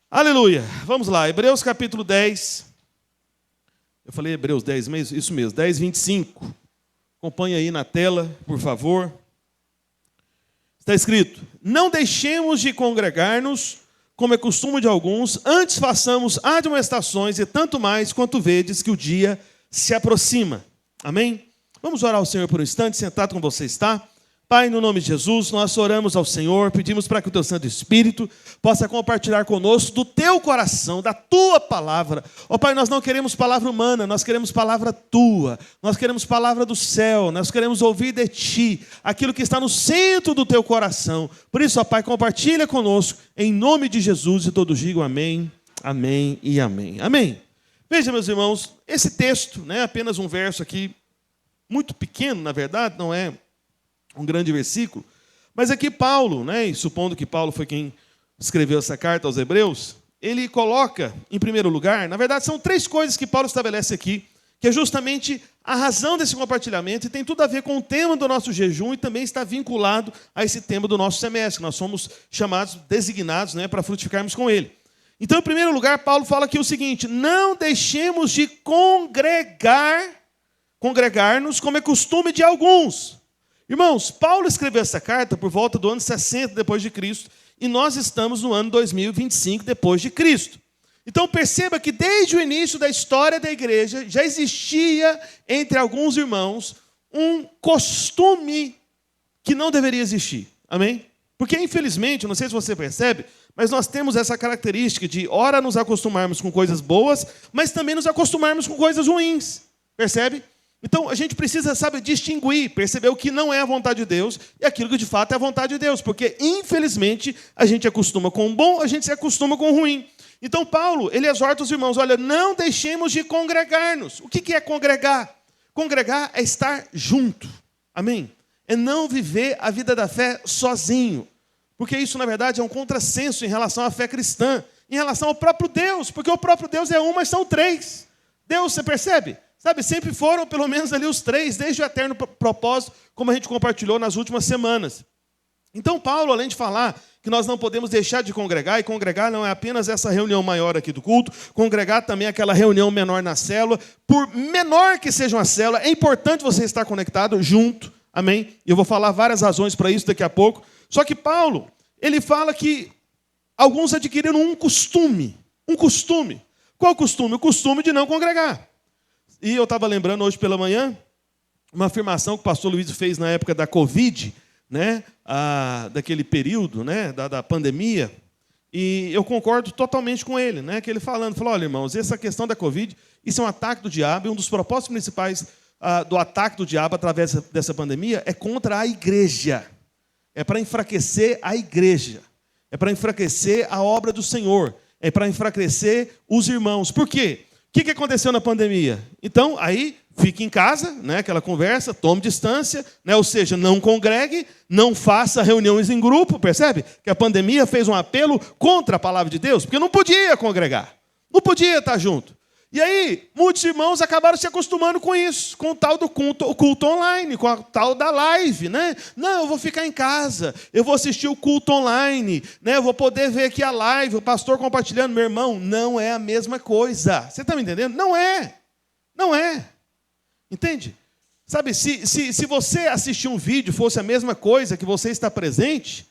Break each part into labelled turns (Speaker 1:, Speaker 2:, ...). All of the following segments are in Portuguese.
Speaker 1: Aleluia. Vamos lá, Hebreus capítulo 10. Eu falei Hebreus 10 mesmo? Isso mesmo, 10, 25. Acompanhe aí na tela, por favor. Está escrito: não deixemos de congregar-nos, como é costume de alguns, antes façamos admoestações, e tanto mais quanto vedes que o dia se aproxima. Amém? Vamos orar ao Senhor por um instante, sentado como você está. Pai, no nome de Jesus, nós oramos ao Senhor, pedimos para que o Teu Santo Espírito possa compartilhar conosco do Teu coração, da Tua palavra. Ó Pai, nós não queremos palavra humana, nós queremos palavra Tua, nós queremos palavra do céu, nós queremos ouvir de Ti, aquilo que está no centro do Teu coração. Por isso, ó Pai, compartilha conosco, em nome de Jesus, e todos digam amém, amém e amém. Amém. Veja, meus irmãos, esse texto, apenas um verso aqui, muito pequeno, na verdade, não é um grande versículo, mas aqui Paulo, e supondo que Paulo foi quem escreveu essa carta aos Hebreus, ele coloca, em primeiro lugar, na verdade são três coisas que Paulo estabelece aqui, que é justamente a razão desse compartilhamento, e tem tudo a ver com o tema do nosso jejum, e também está vinculado a esse tema do nosso semestre, nós somos chamados, designados, para frutificarmos com ele. Então, em primeiro lugar, Paulo fala aqui o seguinte: não deixemos de congregar-nos, como é costume de alguns. Irmãos, Paulo escreveu essa carta por volta do ano 60 depois de Cristo, e nós estamos no ano 2025 depois de Cristo. Então perceba que desde o início da história da igreja já existia entre alguns irmãos um costume que não deveria existir. Amém? Porque infelizmente, não sei se você percebe, mas nós temos essa característica de ora nos acostumarmos com coisas boas, mas também nos acostumarmos com coisas ruins. Percebe? Então, a gente precisa, distinguir, perceber o que não é a vontade de Deus e aquilo que de fato é a vontade de Deus. Porque, infelizmente, a gente acostuma com o bom, a gente se acostuma com o ruim. Então, Paulo, ele exorta os irmãos: olha, não deixemos de congregar-nos. O que é congregar? Congregar é estar junto. Amém? É não viver a vida da fé sozinho. Porque isso, na verdade, é um contrassenso em relação à fé cristã, em relação ao próprio Deus. Porque o próprio Deus é um, mas são três. Deus, você percebe? Sempre foram pelo menos ali os três, desde o eterno propósito, como a gente compartilhou nas últimas semanas. Então, Paulo, além de falar que nós não podemos deixar de congregar, e congregar não é apenas essa reunião maior aqui do culto, congregar também é aquela reunião menor na célula, por menor que seja uma célula, é importante você estar conectado junto, amém? E eu vou falar várias razões para isso daqui a pouco. Só que Paulo, ele fala que alguns adquiriram um costume. Um costume. Qual costume? O costume de não congregar. E eu estava lembrando hoje pela manhã uma afirmação que o pastor Luiz fez na época da Covid, daquele período, da pandemia, e eu concordo totalmente com ele, que ele falou: olha, irmãos, essa questão da Covid, isso é um ataque do diabo, e um dos propósitos principais do ataque do diabo através dessa pandemia é contra a igreja, é para enfraquecer a igreja, é para enfraquecer a obra do Senhor, é para enfraquecer os irmãos. Por quê? O que aconteceu na pandemia? Então, aí, fique em casa, aquela conversa, tome distância, ou seja, não congregue, não faça reuniões em grupo, percebe? Que a pandemia fez um apelo contra a palavra de Deus, porque não podia congregar, não podia estar junto. E aí, muitos irmãos acabaram se acostumando com isso, com o tal do culto online, com a tal da live, Não, eu vou ficar em casa, eu vou assistir o culto online, eu vou poder ver aqui a live, o pastor compartilhando. Meu irmão, não é a mesma coisa. Você está me entendendo? Não é. Não é. Entende? Se você assistir um vídeo fosse a mesma coisa que você está presente,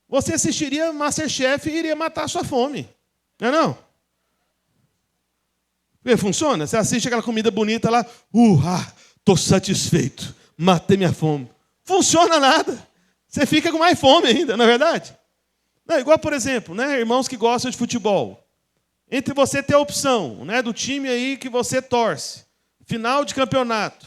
Speaker 1: você assistiria MasterChef e iria matar a sua fome. Não é não? Funciona? Você assiste aquela comida bonita lá, estou satisfeito, matei minha fome. Funciona nada. Você fica com mais fome ainda, não é verdade? Não, igual, por exemplo, irmãos que gostam de futebol. Entre você ter a opção do time aí que você torce, final de campeonato,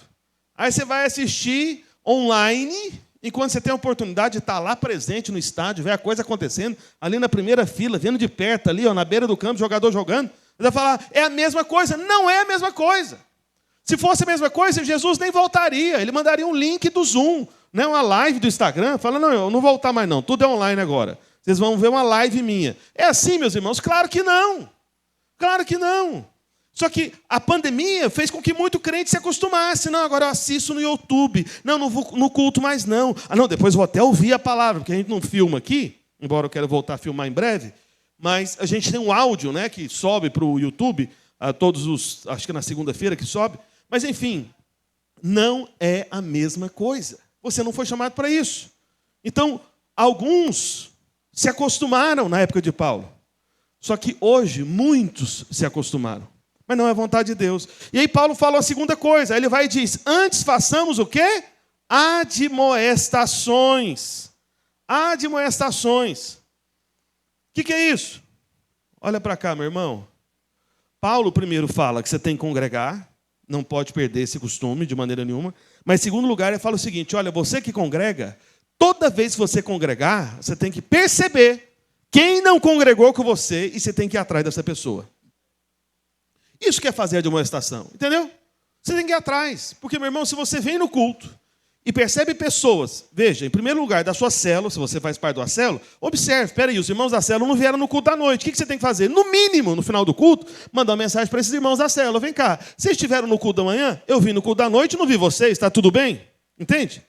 Speaker 1: aí você vai assistir online, enquanto você tem a oportunidade de estar lá presente no estádio, ver a coisa acontecendo, ali na primeira fila, vendo de perto, ali na beira do campo, jogador jogando. Você vai falar: é a mesma coisa. Não é a mesma coisa. Se fosse a mesma coisa, Jesus nem voltaria. Ele mandaria um link do Zoom, uma live do Instagram, falando: não, eu não vou voltar mais não, tudo é online agora. Vocês vão ver uma live minha. É assim, meus irmãos? Claro que não. Claro que não. Só que a pandemia fez com que muito crente se acostumasse. Não, agora eu assisto no YouTube. Não, não vou no culto mais não. Não, depois vou até ouvir a palavra, porque a gente não filma aqui, embora eu quero voltar a filmar em breve. mas a gente tem um áudio, né, que sobe para o YouTube, acho que na segunda-feira que sobe. Mas, enfim, não é a mesma coisa. Você não foi chamado para isso. Então, alguns se acostumaram na época de Paulo. Só que hoje, muitos se acostumaram. Mas não é vontade de Deus. E aí Paulo fala a segunda coisa. Aí ele vai e diz, antes façamos o quê? Admoestações. Admoestações. O que é isso? Olha para cá, meu irmão. Paulo primeiro fala que você tem que congregar. Não pode perder esse costume de maneira nenhuma. Mas em segundo lugar, ele fala o seguinte, olha, você que congrega, toda vez que você congregar, você tem que perceber quem não congregou com você e você tem que ir atrás dessa pessoa. Isso que é fazer a admoestação, entendeu? Você tem que ir atrás. Porque, meu irmão, se você vem no culto e percebe pessoas, veja, em primeiro lugar, da sua célula, se você faz parte da célula, observe, espera aí, os irmãos da célula não vieram no culto da noite. O que você tem que fazer? No mínimo, no final do culto, mandar uma mensagem para esses irmãos da célula. Vem cá, vocês estiveram no culto da manhã? Eu vim no culto da noite e não vi vocês, está tudo bem? Entende?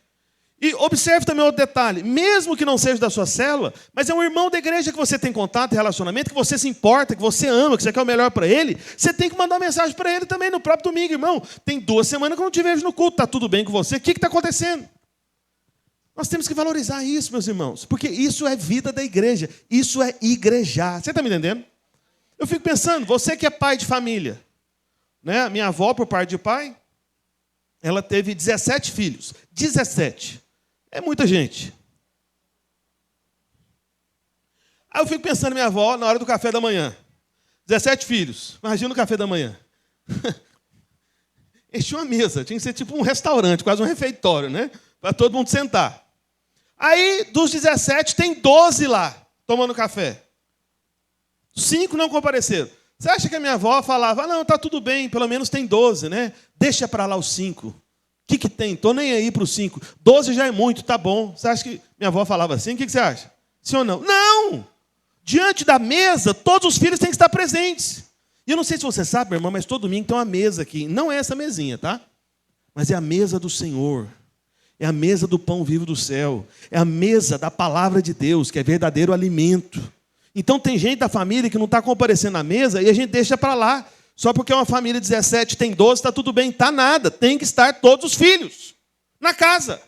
Speaker 1: E observe também outro detalhe, mesmo que não seja da sua célula, mas é um irmão da igreja que você tem contato e relacionamento, que você se importa, que você ama, que você quer o melhor para ele, você tem que mandar uma mensagem para ele também no próprio domingo, irmão. Tem 2 semanas que eu não te vejo no culto, está tudo bem com você? O que está acontecendo? Nós temos que valorizar isso, meus irmãos, porque isso é vida da igreja, isso é igrejar. Você está me entendendo? Eu fico pensando, você que é pai de família, né? Minha avó, por parte de pai, ela teve 17 filhos. 17. É muita gente. Aí eu fico pensando, minha avó, na hora do café da manhã. 17 filhos. Imagina o café da manhã. Enchia uma mesa. Tinha que ser tipo um restaurante, quase um refeitório, né? Para todo mundo sentar. Aí, dos 17, tem 12 lá, tomando café. 5 não compareceram. Você acha que a minha avó falava, não, está tudo bem, pelo menos tem 12, né? Deixa para lá os 5. O que tem? Estou nem aí para os 5. 12 já é muito, tá bom. Você acha que minha avó falava assim? O que você acha? Sim ou não? Não! Diante da mesa, todos os filhos têm que estar presentes. E eu não sei se você sabe, meu irmão, mas todo domingo tem uma mesa aqui. Não é essa mesinha, tá? Mas é a mesa do Senhor. É a mesa do pão vivo do céu. É a mesa da palavra de Deus, que é verdadeiro alimento. Então tem gente da família que não está comparecendo à mesa e a gente deixa para lá. Só porque é uma família de 17, tem 12, está tudo bem. Está nada. Tem que estar todos os filhos na casa.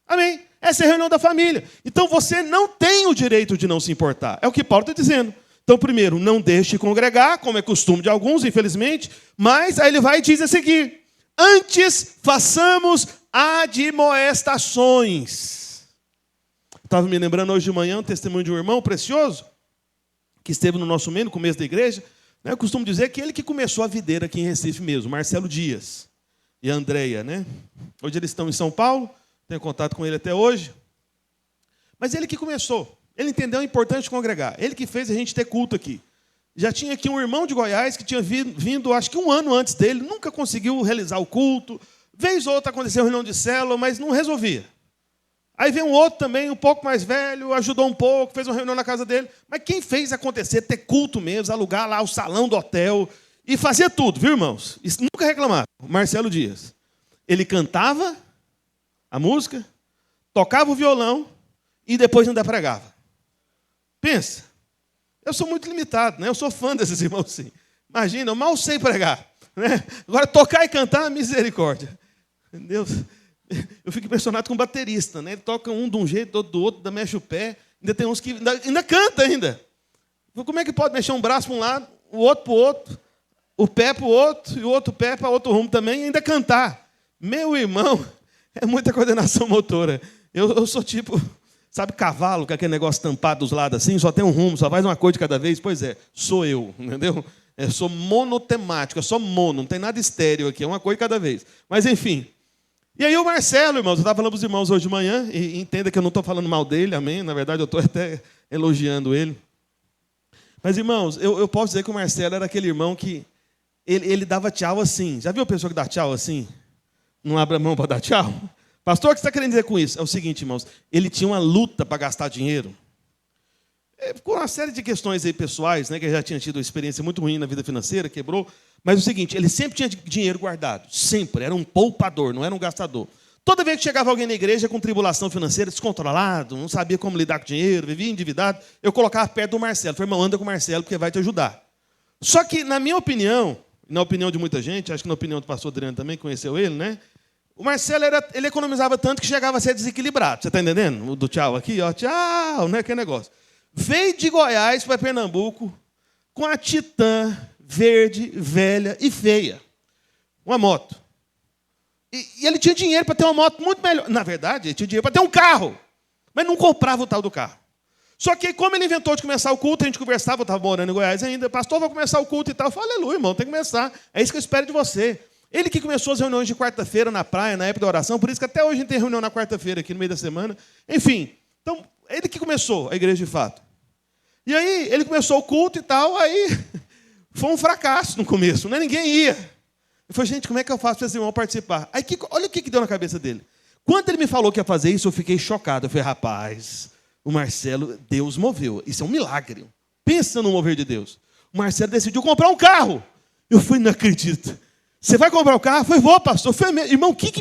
Speaker 1: Amém? Essa é a reunião da família. Então você não tem o direito de não se importar. É o que Paulo está dizendo. Então, primeiro, não deixe congregar, como é costume de alguns, infelizmente. Mas aí ele vai e diz a seguir. Antes façamos admoestações. Estava me lembrando hoje de manhã um testemunho de um irmão precioso que esteve no nosso meio, no começo da igreja. Eu costumo dizer que ele que começou a videira aqui em Recife mesmo, Marcelo Dias e a Andréia, né? Hoje eles estão em São Paulo, tenho contato com ele até hoje. Mas ele que começou, ele entendeu a importância de congregar, ele que fez a gente ter culto aqui. Já tinha aqui um irmão de Goiás que tinha vindo, acho que 1 ano antes dele, nunca conseguiu realizar o culto. Vez ou outra aconteceu reunião de célula, mas não resolvia. Aí veio um outro também, um pouco mais velho, ajudou um pouco, fez uma reunião na casa dele. Mas quem fez acontecer, ter culto mesmo, alugar lá o salão do hotel, e fazia tudo, viu, irmãos? Isso nunca reclamaram. Marcelo Dias. Ele cantava a música, tocava o violão e depois ainda pregava. Pensa. Eu sou muito limitado, né? Eu sou fã desses irmãos, sim. Imagina, eu mal sei pregar. Né? Agora, tocar e cantar, misericórdia. Deus... Eu fico impressionado com o baterista, né? Ele toca um de um jeito, outro do outro, ainda mexe o pé. Ainda tem uns que ainda canta ainda. Como é que pode mexer um braço para um lado, o outro para o outro, o pé para o outro, e o outro pé para outro rumo também, e ainda cantar? Meu irmão, é muita coordenação motora. Eu sou tipo, sabe, cavalo, com aquele negócio tampado dos lados assim, só tem um rumo, só faz uma coisa de cada vez? Pois é, sou eu, entendeu? Eu sou monotemático, é só mono, não tem nada estéreo aqui, é uma coisa de cada vez. Mas, enfim... E aí o Marcelo, irmãos, eu estava falando para os irmãos hoje de manhã, e entenda que eu não estou falando mal dele, amém? Na verdade, eu estou até elogiando ele. Mas, irmãos, eu posso dizer que o Marcelo era aquele irmão que ele dava tchau assim. Já viu a pessoa que dá tchau assim? Não abre a mão para dar tchau? Pastor, o que você está querendo dizer com isso? É o seguinte, irmãos, ele tinha uma luta para gastar dinheiro. Com uma série de questões aí pessoais, né, que ele já tinha tido uma experiência muito ruim na vida financeira, quebrou. Mas é o seguinte, ele sempre tinha dinheiro guardado, sempre, era um poupador, não era um gastador. Toda vez que chegava alguém na igreja com tribulação financeira, descontrolado, não sabia como lidar com dinheiro, vivia endividado, eu colocava perto do Marcelo. Falei, irmão, anda com o Marcelo, porque vai te ajudar. Só que, na minha opinião, na opinião de muita gente, acho que na opinião do pastor Adriano também, conheceu ele, né? O Marcelo, ele economizava tanto que chegava a ser desequilibrado. Você está entendendo? O do tchau aqui, ó, tchau, né? Que negócio. Veio de Goiás para Pernambuco com a Titan verde, velha e feia. Uma moto. E ele tinha dinheiro para ter uma moto muito melhor. Na verdade, ele tinha dinheiro para ter um carro. Mas não comprava o tal do carro. Só que, como ele inventou de começar o culto, a gente conversava, eu estava morando em Goiás ainda, pastor, vai começar o culto e tal. Eu falei, aleluia, irmão, tem que começar. É isso que eu espero de você. Ele que começou as reuniões de quarta-feira na praia, na época da oração, por isso que até hoje a gente tem reunião na quarta-feira, aqui no meio da semana. Enfim, então, ele que começou a igreja de fato. E aí, ele começou o culto e tal, aí foi um fracasso no começo, né? Ninguém ia. Eu falei, gente, como é que eu faço para esse irmão participar? Aí, olha o que deu na cabeça dele. Quando ele me falou que ia fazer isso, eu fiquei chocado. Eu falei, rapaz, o Marcelo, Deus moveu. Isso é um milagre. Pensa no mover de Deus. O Marcelo decidiu comprar um carro. Eu falei, não acredito. Você vai comprar o carro? Eu falei, vou, pastor. Eu falei, irmão, o que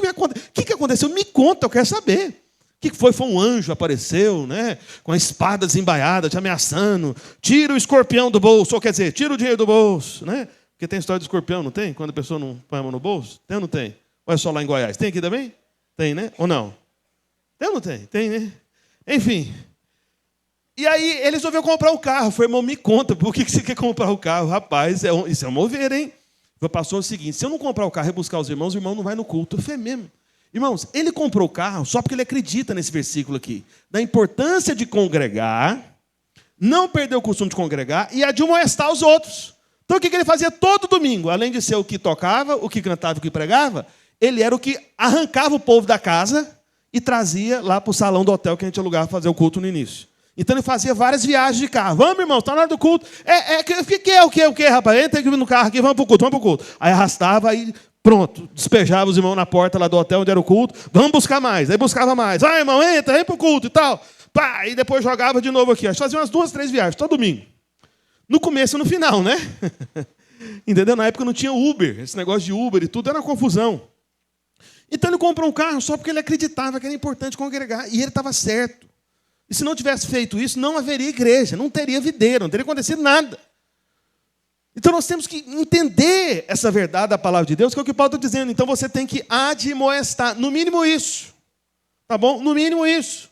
Speaker 1: aconteceu? Me conta, eu quero saber. O que foi? Foi um anjo, apareceu, né? Com a espada desembaiada, te ameaçando. Tira o escorpião do bolso. Ou quer dizer, tira o dinheiro do bolso, né? Porque tem história do escorpião, não tem? Quando a pessoa não põe a mão no bolso? Tem ou não tem? Ou é só lá em Goiás? Tem aqui também? Tem, né? Ou não? Tem ou não tem? Tem, né? Enfim. E aí ele resolveu comprar o carro. Eu falei, irmão, me conta, por que você quer comprar o carro? Rapaz, isso é um mover, hein? Eu passou o seguinte, se eu não comprar o carro e buscar os irmãos, o irmão não vai no culto. Eu falei, mesmo. Irmãos, ele comprou o carro só porque ele acredita nesse versículo aqui. Da importância de congregar, não perder o costume de congregar e admoestar os outros. Então, o que ele fazia todo domingo? Além de ser o que tocava, o que cantava, o que pregava, ele era o que arrancava o povo da casa e trazia lá para o salão do hotel que a gente alugava para fazer o culto no início. Então, ele fazia várias viagens de carro. Vamos, irmão, está na hora do culto. O que, rapaz? Entra aqui no carro aqui, vamos para o culto. Aí arrastava, aí pronto, despejava os irmãos na porta lá do hotel onde era o culto. Vamos buscar mais. Aí buscava mais. Vai, irmão, entra, vem para o culto e tal. Pá, e depois jogava de novo aqui. Acho que fazia umas 2, 3 viagens, todo domingo. No começo e no final, né? Entendeu? Na época não tinha Uber. Esse negócio de Uber e tudo era uma confusão. Então ele comprou um carro só porque ele acreditava que era importante congregar. E ele estava certo. E se não tivesse feito isso, não haveria igreja, não teria videira, não teria acontecido nada. Então nós temos que entender essa verdade da palavra de Deus, que é o que Paulo está dizendo. Então você tem que admoestar, no mínimo isso. Tá bom? No mínimo isso.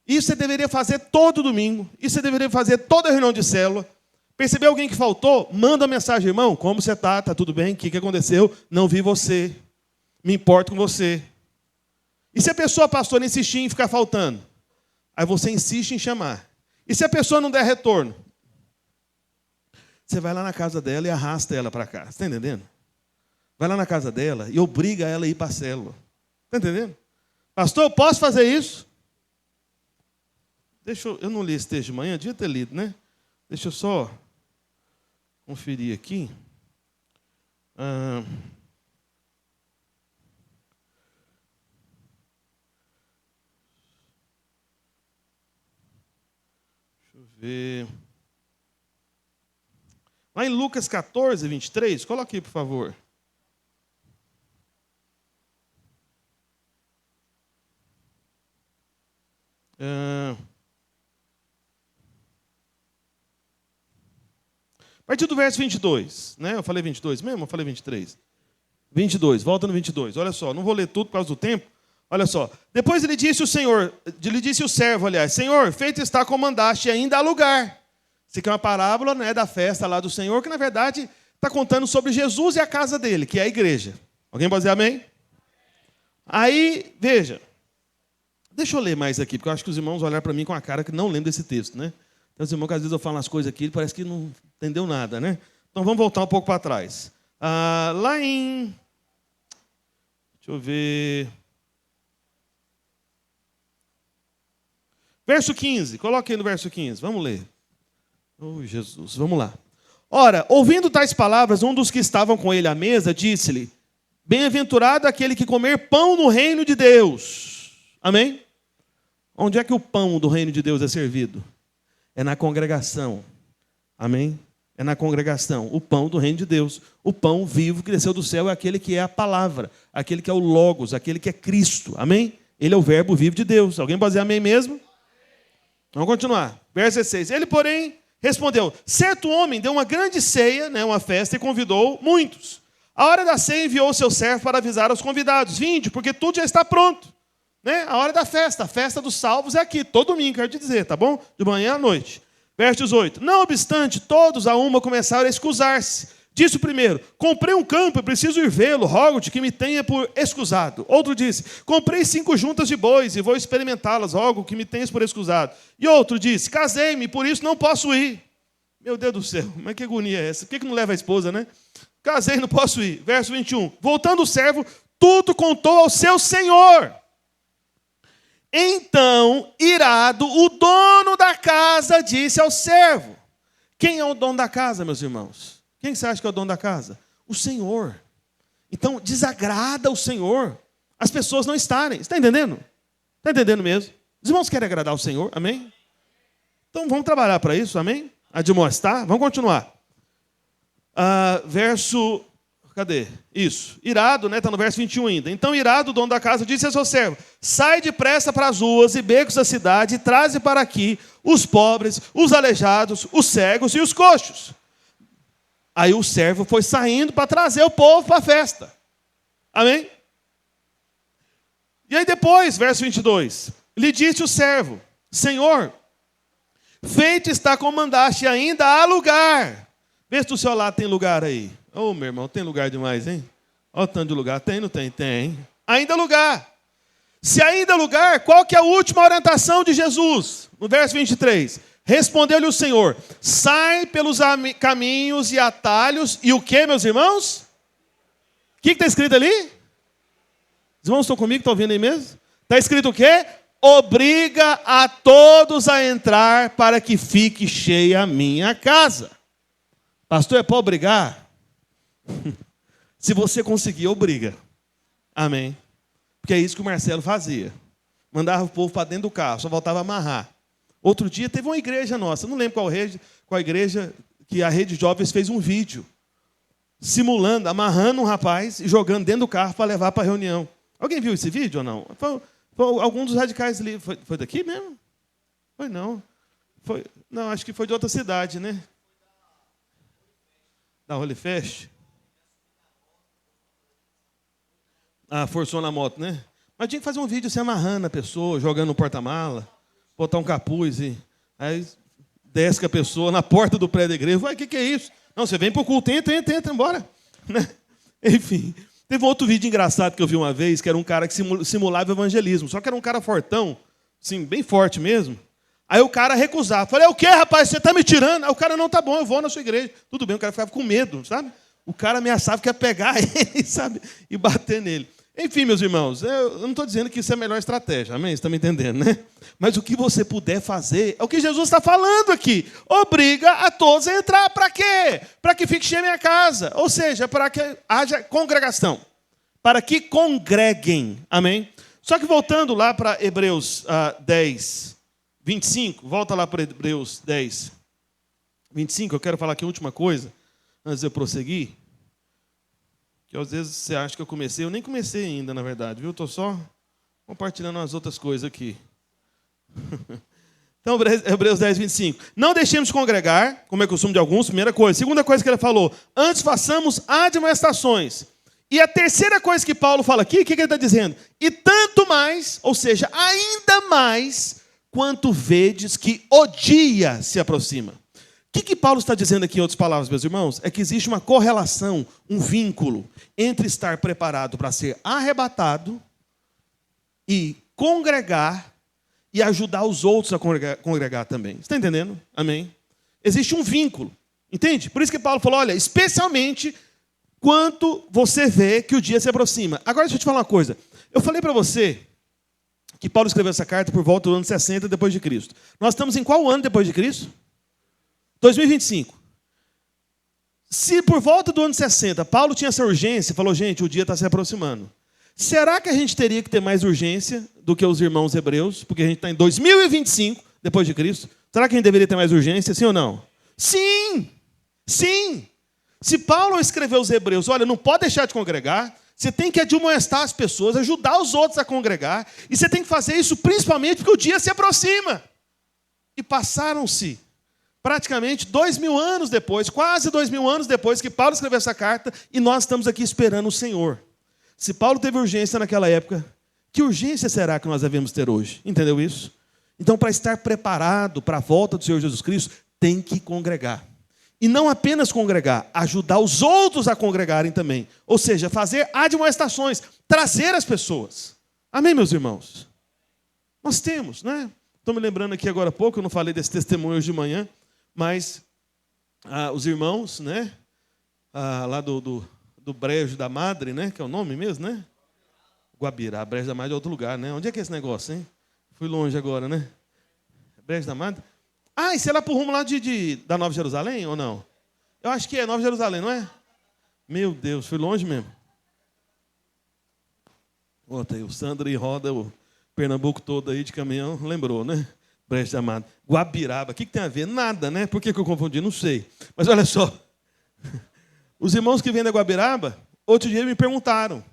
Speaker 1: Isso você deveria fazer todo domingo. Isso você deveria fazer toda reunião de célula. Percebeu alguém que faltou? Manda uma mensagem, irmão, como você está? Está tudo bem? O que aconteceu? Não vi você. Me importo com você. E se a pessoa, pastor, insistir em ficar faltando? Aí você insiste em chamar. E se a pessoa não der retorno? Você vai lá na casa dela e arrasta ela para cá. Você está entendendo? Vai lá na casa dela e obriga ela a ir para a célula. Está entendendo? Pastor, eu posso fazer isso? Eu não li esse texto de manhã, devia ter lido, né? Deixa eu só conferir aqui. Deixa eu ver. Lá em Lucas 14, 23, coloque aí, por favor. A partir do verso 22, né? Eu falei 22 mesmo? Eu falei 23. 22, volta no 22. Olha só, não vou ler tudo por causa do tempo. Olha só. Depois lhe disse o servo, aliás, Senhor, feito está como mandaste, e ainda há lugar. Isso aqui é uma parábola, né, da festa lá do Senhor, que na verdade está contando sobre Jesus e a casa dele, que é a igreja. Alguém pode dizer amém? Aí, veja. Deixa eu ler mais aqui, porque eu acho que os irmãos olharam para mim com a cara que não lembram desse texto, né? Então, os irmãos, que às vezes eu falo umas coisas aqui, parece que não entendeu nada, né? Então, vamos voltar um pouco para trás. Lá em... Deixa eu ver... Verso 15. Coloque aí no verso 15. Vamos ler. Oh, Jesus. Vamos lá. Ora, ouvindo tais palavras, um dos que estavam com ele à mesa disse-lhe, bem-aventurado aquele que comer pão no reino de Deus. Amém? Onde é que o pão do reino de Deus é servido? É na congregação. Amém? É na congregação. O pão do reino de Deus. O pão vivo que desceu do céu é aquele que é a palavra. Aquele que é o Logos. Aquele que é Cristo. Amém? Ele é o verbo vivo de Deus. Alguém pode dizer amém mesmo? Vamos continuar. Verso 16. Ele, porém, respondeu: certo homem deu uma grande ceia, uma festa, e convidou muitos. A hora da ceia enviou o seu servo para avisar aos convidados: vinde, porque tudo já está pronto. A hora da festa, a festa dos salvos é aqui, todo domingo, quero te dizer, tá bom? De manhã à noite. Verso 18. Não obstante, todos a uma começaram a escusar-se. Disse o primeiro: comprei um campo e preciso ir vê-lo, rogo-te que me tenha por escusado. Outro disse: comprei 5 juntas de bois e vou experimentá-las, rogo que me tenhas por escusado. E outro disse: casei-me, por isso não posso ir. Meu Deus do céu, mas que agonia é essa? Por que não leva a esposa, né? Casei, não posso ir. Verso 21. Voltando o servo, tudo contou ao seu senhor. Então, irado, o dono da casa disse ao servo. Quem é o dono da casa, meus irmãos? Quem você acha que é o dono da casa? O Senhor. Então, desagrada o Senhor as pessoas não estarem. Está entendendo? Está entendendo mesmo? Os irmãos querem agradar o Senhor, amém? Então, vamos trabalhar para isso, amém? Admoestar, vamos continuar. Cadê? Isso. Irado, está no verso 21 ainda. Então, irado, o dono da casa, disse ao seu servo: sai depressa para as ruas e becos da cidade e traze para aqui os pobres, os aleijados, os cegos e os coxos. Aí o servo foi saindo para trazer o povo para a festa. Amém? E aí depois, verso 22. Lhe disse o servo: Senhor, feito está como mandaste, ainda há lugar. Vê se do seu lado tem lugar aí. Ô, meu irmão, tem lugar demais, hein? Olha o tanto de lugar. Tem, não tem? Tem. Ainda há lugar. Se ainda há lugar, qual que é a última orientação de Jesus? No verso 23. Respondeu-lhe o Senhor: sai pelos caminhos e atalhos. E o que, meus irmãos? O que está escrito ali? Os irmãos estão comigo? Estão ouvindo aí mesmo? Está escrito o quê? Obriga a todos a entrar para que fique cheia a minha casa. Pastor, é para obrigar? Se você conseguir, obriga. Amém. Porque é isso que o Marcelo fazia. Mandava o povo para dentro do carro, só voltava a amarrar. Outro dia teve uma igreja nossa, não lembro qual igreja, que a Rede Jovens fez um vídeo, simulando, amarrando um rapaz e jogando dentro do carro para levar para a reunião. Alguém viu esse vídeo ou não? Foi algum dos radicais ali. Foi daqui mesmo? Foi não. Não, acho que foi de outra cidade, né? Da Holy Fest. Forçou na moto, né? Mas tinha que fazer um vídeo se amarrando a pessoa, jogando no porta-mala, botar um capuz e aí desce com a pessoa na porta do prédio da igreja. Vai, o que é isso? Não, você vem para o culto, entra, embora. Né? Enfim, teve um outro vídeo engraçado que eu vi uma vez, que era um cara que simulava evangelismo, só que era um cara fortão, assim, bem forte mesmo. Aí o cara recusava. Falei: o quê, rapaz? Você está me tirando? Aí o cara: não, tá bom, eu vou na sua igreja. Tudo bem, o cara ficava com medo, sabe? O cara ameaçava que ia pegar ele, sabe? E bater nele. Enfim, meus irmãos, eu não estou dizendo que isso é a melhor estratégia, amém? Você está me entendendo, né? Mas o que você puder fazer é o que Jesus está falando aqui. Obriga a todos a entrar. Para quê? Para que fique cheia a minha casa. Ou seja, para que haja congregação. Para que congreguem, amém? Só que voltando lá para Hebreus 10, 25, volta lá para Hebreus 10, 25, eu quero falar aqui a última coisa, antes de eu prosseguir. Que às vezes você acha que eu comecei, eu nem comecei ainda, na verdade, viu? Estou só compartilhando as outras coisas aqui. Então, Hebreus 10, 25. Não deixemos de congregar, como é costume de alguns, primeira coisa. Segunda coisa que ele falou: antes façamos admoestações. E a terceira coisa que Paulo fala aqui, o que ele está dizendo? E tanto mais, ou seja, ainda mais, quanto vedes que o dia se aproxima. O que Paulo está dizendo aqui, em outras palavras, meus irmãos? É que existe uma correlação, um vínculo entre estar preparado para ser arrebatado e congregar e ajudar os outros a congregar também. Você está entendendo? Amém? Existe um vínculo, entende? Por isso que Paulo falou: olha, especialmente quanto você vê que o dia se aproxima. Agora deixa eu te falar uma coisa. Eu falei para você que Paulo escreveu essa carta por volta do ano 60 depois de Cristo. Nós estamos em qual ano depois de Cristo? 2025. Se por volta do ano 60 Paulo tinha essa urgência, falou: gente, o dia está se aproximando. Será que a gente teria que ter mais urgência do que os irmãos hebreus? Porque a gente está em 2025 depois de Cristo. Será que a gente deveria ter mais urgência, sim ou não? Sim! Sim! Se Paulo escreveu aos Hebreus, olha, não pode deixar de congregar, você tem que admoestar as pessoas, ajudar os outros a congregar, e você tem que fazer isso principalmente porque o dia se aproxima. E passaram-se praticamente 2000 anos depois, quase 2000 anos depois que Paulo escreveu essa carta, e nós estamos aqui esperando o Senhor. Se Paulo teve urgência naquela época, que urgência será que nós devemos ter hoje? Entendeu isso? Então, para estar preparado para a volta do Senhor Jesus Cristo, tem que congregar. E não apenas congregar, ajudar os outros a congregarem também. Ou seja, fazer admoestações, trazer as pessoas. Amém, meus irmãos? Nós temos, né? Estou me lembrando aqui agora há pouco, eu não falei desse testemunho hoje de manhã, mas os irmãos, né? Lá do Brejo da Madre, né? Que é o nome mesmo, né? Guabirá, Brejo da Madre é outro lugar, né? Onde é que é esse negócio, hein? Fui longe agora, né? Brejo da Madre. Isso é lá para o rumo lá da Nova Jerusalém ou não? Eu acho que é Nova Jerusalém, não é? Meu Deus, fui longe mesmo. Bota aí, o Sandro e roda o Pernambuco todo aí de caminhão, lembrou, né? Brejo da Madre. Guabiraba, o que tem a ver? Nada, né? Por que eu confundi? Não sei. Mas olha só. Os irmãos que vêm da Guabiraba, outro dia me perguntaram.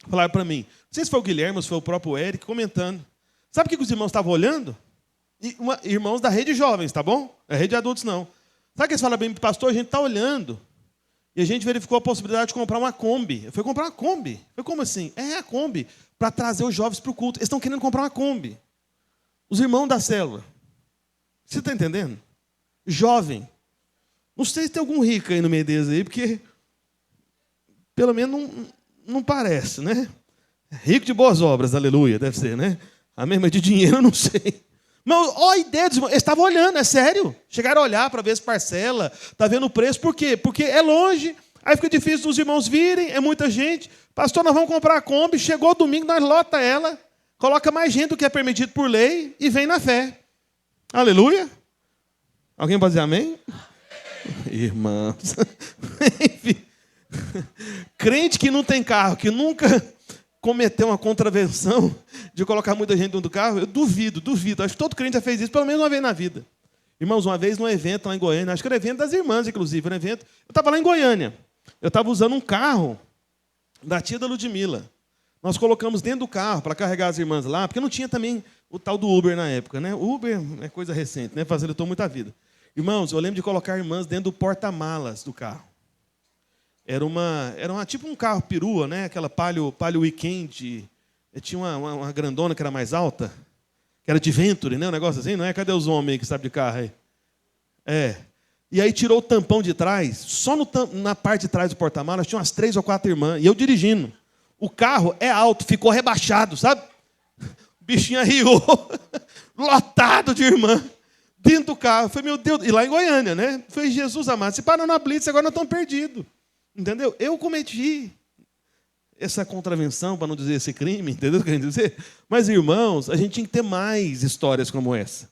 Speaker 1: Falaram para mim. Não sei se foi o Guilherme ou se foi o próprio Eric comentando. Sabe o que os irmãos estavam olhando? Irmãos da rede jovens, tá bom? Não é rede de adultos, não. Sabe o que eles falam bem, pastor? A gente está olhando. E a gente verificou a possibilidade de comprar uma Kombi. Eu fui comprar uma Kombi. Foi como assim? A Kombi. Para trazer os jovens para o culto. Eles estão querendo comprar uma Kombi. Os irmãos da célula. Você está entendendo? Jovem. Não sei se tem algum rico aí no meio deles aí, porque pelo menos não parece, né? Rico de boas obras, aleluia, deve ser, né? Amém, mas de dinheiro eu não sei. Mas olha a ideia dos irmãos. Eles estavam olhando, é sério. Chegaram a olhar para ver se parcela, está vendo o preço. Por quê? Porque é longe, aí fica difícil dos irmãos virem, é muita gente. Pastor, nós vamos comprar a Kombi, chegou domingo, nós lota ela, coloca mais gente do que é permitido por lei e vem na fé. Aleluia. Alguém pode dizer amém? Irmãos. Enfim. Crente que não tem carro, que nunca cometeu uma contravenção de colocar muita gente dentro do carro, eu duvido. Acho que todo crente já fez isso pelo menos uma vez na vida. Irmãos, uma vez num evento lá em Goiânia, acho que era evento das irmãs, inclusive, era evento. Eu estava lá em Goiânia. Eu estava usando um carro da tia da Ludmila. Nós colocamos dentro do carro para carregar as irmãs lá, porque não tinha também o tal do Uber na época, né? O Uber é coisa recente, né? Facilitou muita vida. Irmãos, eu lembro de colocar irmãs dentro do porta-malas do carro. Era tipo um carro perua, né? Aquela Palio Weekend. Tinha uma grandona que era mais alta, que era de Venturi, né? Um negócio assim, não é? Cadê os homens aí que sabem de carro aí? E aí tirou o tampão de trás, só na parte de trás do porta-malas tinha umas 3 ou 4 irmãs, e eu dirigindo. O carro é alto, ficou rebaixado, sabe? O bichinho arriou, lotado de irmã, dentro do carro. Foi, meu Deus, e lá em Goiânia, né? Foi Jesus amado. Se parar na blitz, agora nós estamos perdidos. Entendeu? Eu cometi essa contravenção, para não dizer esse crime, entendeu o que eu quero dizer? Mas, irmãos, a gente tinha que ter mais histórias como essa.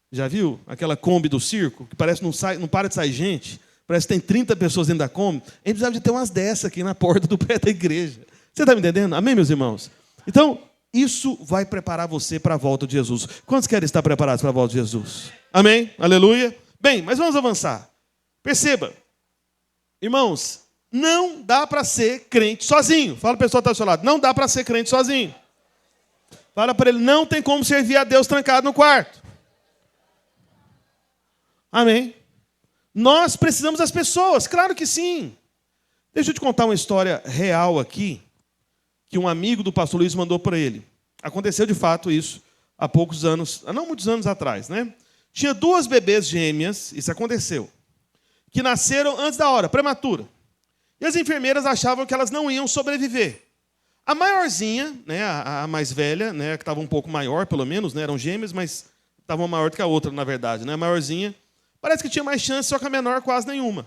Speaker 1: Já viu? Aquela Kombi do circo, que parece que não para de sair gente, parece que tem 30 pessoas dentro da Kombi. A gente precisava de ter umas dessas aqui na porta do pé da igreja. Você está me entendendo? Amém, meus irmãos? Então, isso vai preparar você para a volta de Jesus. Quantos querem estar preparados para a volta de Jesus? Amém? Aleluia? Bem, mas vamos avançar. Perceba, irmãos, não dá para ser crente sozinho. Fala para a pessoa que está ao seu lado. Não dá para ser crente sozinho. Fala para ele, não tem como servir a Deus trancado no quarto. Amém? Nós precisamos das pessoas, claro que sim. Deixa eu te contar uma história real aqui, que um amigo do pastor Luiz mandou para ele. Aconteceu de fato isso há poucos anos, não muitos anos atrás, né? Tinha 2 bebês gêmeas, isso aconteceu, que nasceram antes da hora, prematura. E as enfermeiras achavam que elas não iam sobreviver. A maiorzinha, né, a mais velha, né, que estava um pouco maior, pelo menos, né, eram gêmeas, mas estavam maior do que a outra, na verdade. Né, a maiorzinha parece que tinha mais chance, só que a menor quase nenhuma.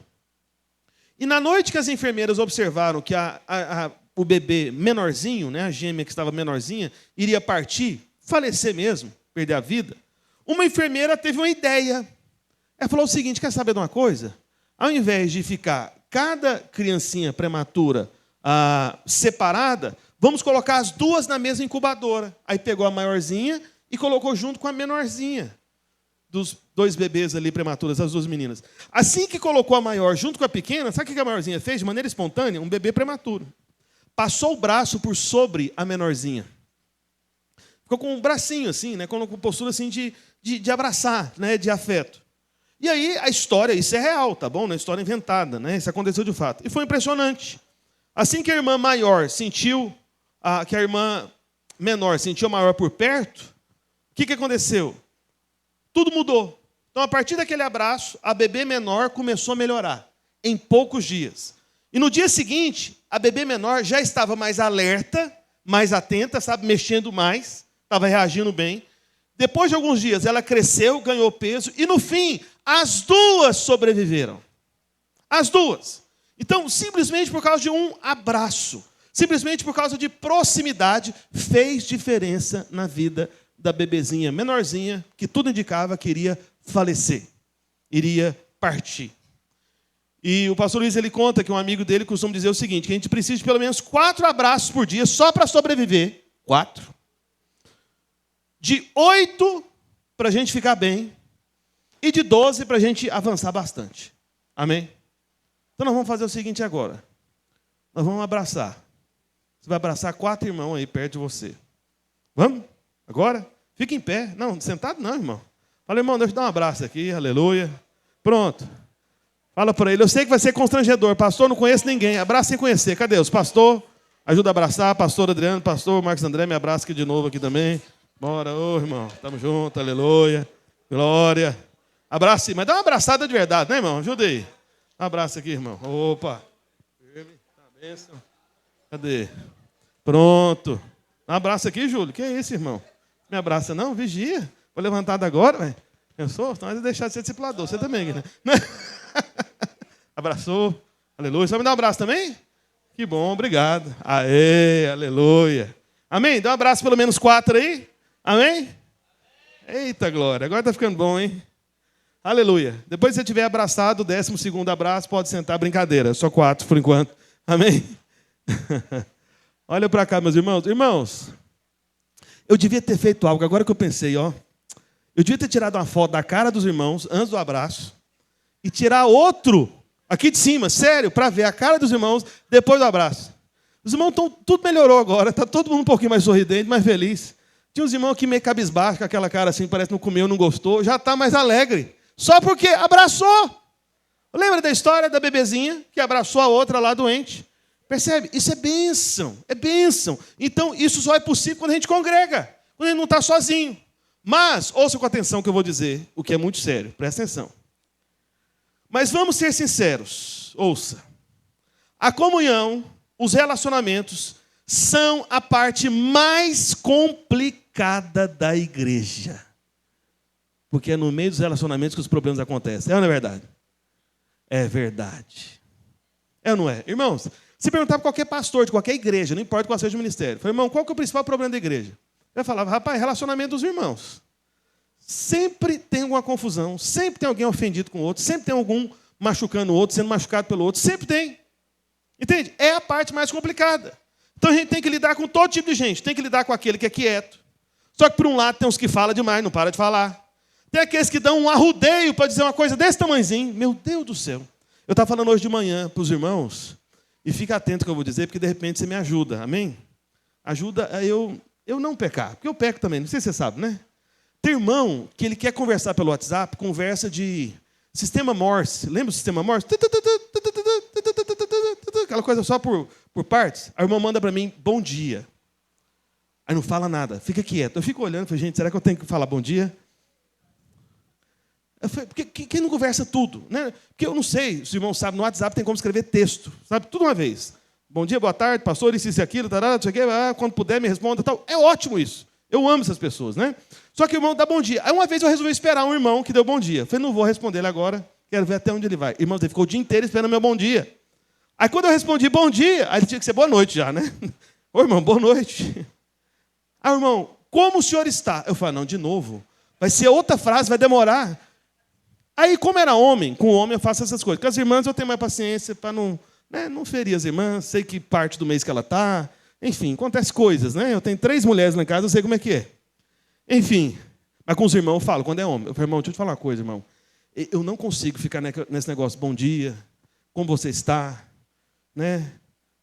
Speaker 1: E na noite que as enfermeiras observaram que o bebê menorzinho, né, a gêmea que estava menorzinha, iria partir, falecer mesmo, perder a vida, uma enfermeira teve uma ideia. Ela falou o seguinte, quer saber de uma coisa? Ao invés de ficar cada criancinha prematura separada, vamos colocar as 2 na mesma incubadora. Aí pegou a maiorzinha e colocou junto com a menorzinha, dos 2 bebês ali prematuras, as 2 meninas. Assim que colocou a maior junto com a pequena, sabe o que a maiorzinha fez? De maneira espontânea, um bebê prematuro. Passou o braço por sobre a menorzinha. Ficou com um bracinho assim, né, com postura assim de abraçar, né, de afeto. E aí a história, isso é real, tá bom? Não é história inventada, né? Isso aconteceu de fato. E foi impressionante. Assim que a irmã maior sentiu, que a irmã menor sentiu a maior por perto, o que aconteceu? Tudo mudou. Então, a partir daquele abraço, a bebê menor começou a melhorar, em poucos dias. E no dia seguinte, a bebê menor já estava mais alerta, mais atenta, sabe, mexendo mais, estava reagindo bem. Depois de alguns dias, ela cresceu, ganhou peso, e no fim, as 2 sobreviveram. As 2. Então, simplesmente por causa de um abraço, simplesmente por causa de proximidade, fez diferença na vida da bebezinha menorzinha, que tudo indicava que iria falecer, iria partir. E o pastor Luiz, ele conta que um amigo dele costuma dizer o seguinte, que a gente precisa de pelo menos 4 abraços por dia só para sobreviver. 4. De 8 para a gente ficar bem e de 12 para a gente avançar bastante. Amém? Então nós vamos fazer o seguinte agora. Nós vamos abraçar. Você vai abraçar 4 irmãos aí perto de você. Vamos? Agora? Fica em pé. Não, sentado não, irmão. Fala, irmão, deixa eu dar um abraço aqui. Aleluia. Pronto. Fala para ele. Eu sei que vai ser constrangedor. Pastor, não conheço ninguém. Abraça sem conhecer. Cadê os pastor? Ajuda a abraçar. Pastor Adriano, pastor Marcos André, me abraça aqui de novo aqui também. Bora, ô irmão. Tamo junto. Aleluia. Glória. Abraça, mas dá uma abraçada de verdade, né, irmão? Ajuda aí. Um abraço aqui, irmão. Opa. Bênção. Cadê? Pronto. Um abraço aqui, Júlio. Que é isso, irmão? Me abraça, não? Vigia. Vou levantado agora, velho. Pensou? Então vai deixar de ser discipulador. Você também, né? Abraçou. Aleluia. Você vai me dar um abraço também? Que bom, obrigado. Aê, aleluia. Amém? Dá um abraço pelo menos 4 aí. Amém? Eita, glória. Agora tá ficando bom, hein? Aleluia. Depois que você tiver abraçado, o 12º abraço, pode sentar, brincadeira. Só 4 por enquanto. Amém? Olha para cá, meus irmãos. Irmãos, eu devia ter feito algo, agora que eu pensei, ó. Eu devia ter tirado uma foto da cara dos irmãos, antes do abraço, e tirar outro, aqui de cima, sério, para ver a cara dos irmãos, depois do abraço. Os irmãos tudo melhorou agora, está todo mundo um pouquinho mais sorridente, mais feliz. Tinha uns irmãos que meio cabisbaixo, com aquela cara assim, parece que não comeu, não gostou, já está mais alegre. Só porque abraçou. Lembra da história da bebezinha que abraçou a outra lá doente? Percebe? Isso é bênção, é bênção. Então, isso só é possível quando a gente congrega, quando a gente não está sozinho. Mas, ouça com atenção o que eu vou dizer, o que é muito sério, presta atenção. Mas vamos ser sinceros, ouça. A comunhão, os relacionamentos, são a parte mais complicada da igreja. Porque é no meio dos relacionamentos que os problemas acontecem. É ou não é verdade? É verdade. É ou não é? Irmãos, se perguntar para qualquer pastor de qualquer igreja, não importa qual seja o ministério, fala, irmão, qual que é o principal problema da igreja? Ele falava, rapaz, relacionamento dos irmãos. Sempre tem alguma confusão, sempre tem alguém ofendido com o outro, sempre tem algum machucando o outro, sendo machucado pelo outro, sempre tem. Entende? É a parte mais complicada. Então a gente tem que lidar com todo tipo de gente, tem que lidar com aquele que é quieto. Só que por um lado tem uns que falam demais, não para de falar. Tem aqueles que dão um arrudeio para dizer uma coisa desse tamanhozinho. Meu Deus do céu. Eu estava falando hoje de manhã para os irmãos, e fica atento ao que eu vou dizer, porque de repente você me ajuda, amém? Ajuda a eu não pecar, porque eu peco também, não sei se você sabe, né? Tem irmão que ele quer conversar pelo WhatsApp, conversa de sistema Morse. Lembra do sistema Morse? Aquela coisa só por partes. A irmã manda para mim, bom dia. Aí não fala nada, fica quieto. Eu fico olhando, falei, gente, será que eu tenho que falar bom dia? Porque quem não conversa tudo, né? Porque eu não sei, os irmãos sabem, no WhatsApp tem como escrever texto, sabe? Tudo uma vez. Bom dia, boa tarde, pastor, isso e aquilo, tará, não sei o quê, quando puder me responda, tal. É ótimo isso. Eu amo essas pessoas, né? Só que o irmão dá bom dia. Aí uma vez eu resolvi esperar um irmão que deu bom dia. Falei, não vou responder ele agora, quero ver até onde ele vai. Irmão, ele ficou o dia inteiro esperando meu bom dia. Aí quando eu respondi bom dia, aí ele tinha que ser boa noite já, né? Ô irmão, boa noite. Aí irmão, como o senhor está? Eu falei, não, de novo. Vai ser outra frase, vai demorar. Aí, como era homem, com homem eu faço essas coisas. Com as irmãs eu tenho mais paciência para não ferir as irmãs, sei que parte do mês que ela está. Enfim, acontece coisas, né? Eu tenho 3 mulheres lá em casa, eu sei como é que é. Enfim, Mas com os irmãos eu falo, quando é homem. Eu falo, irmão, deixa eu te falar uma coisa, irmão. Eu não consigo ficar nesse negócio, bom dia, como você está, né?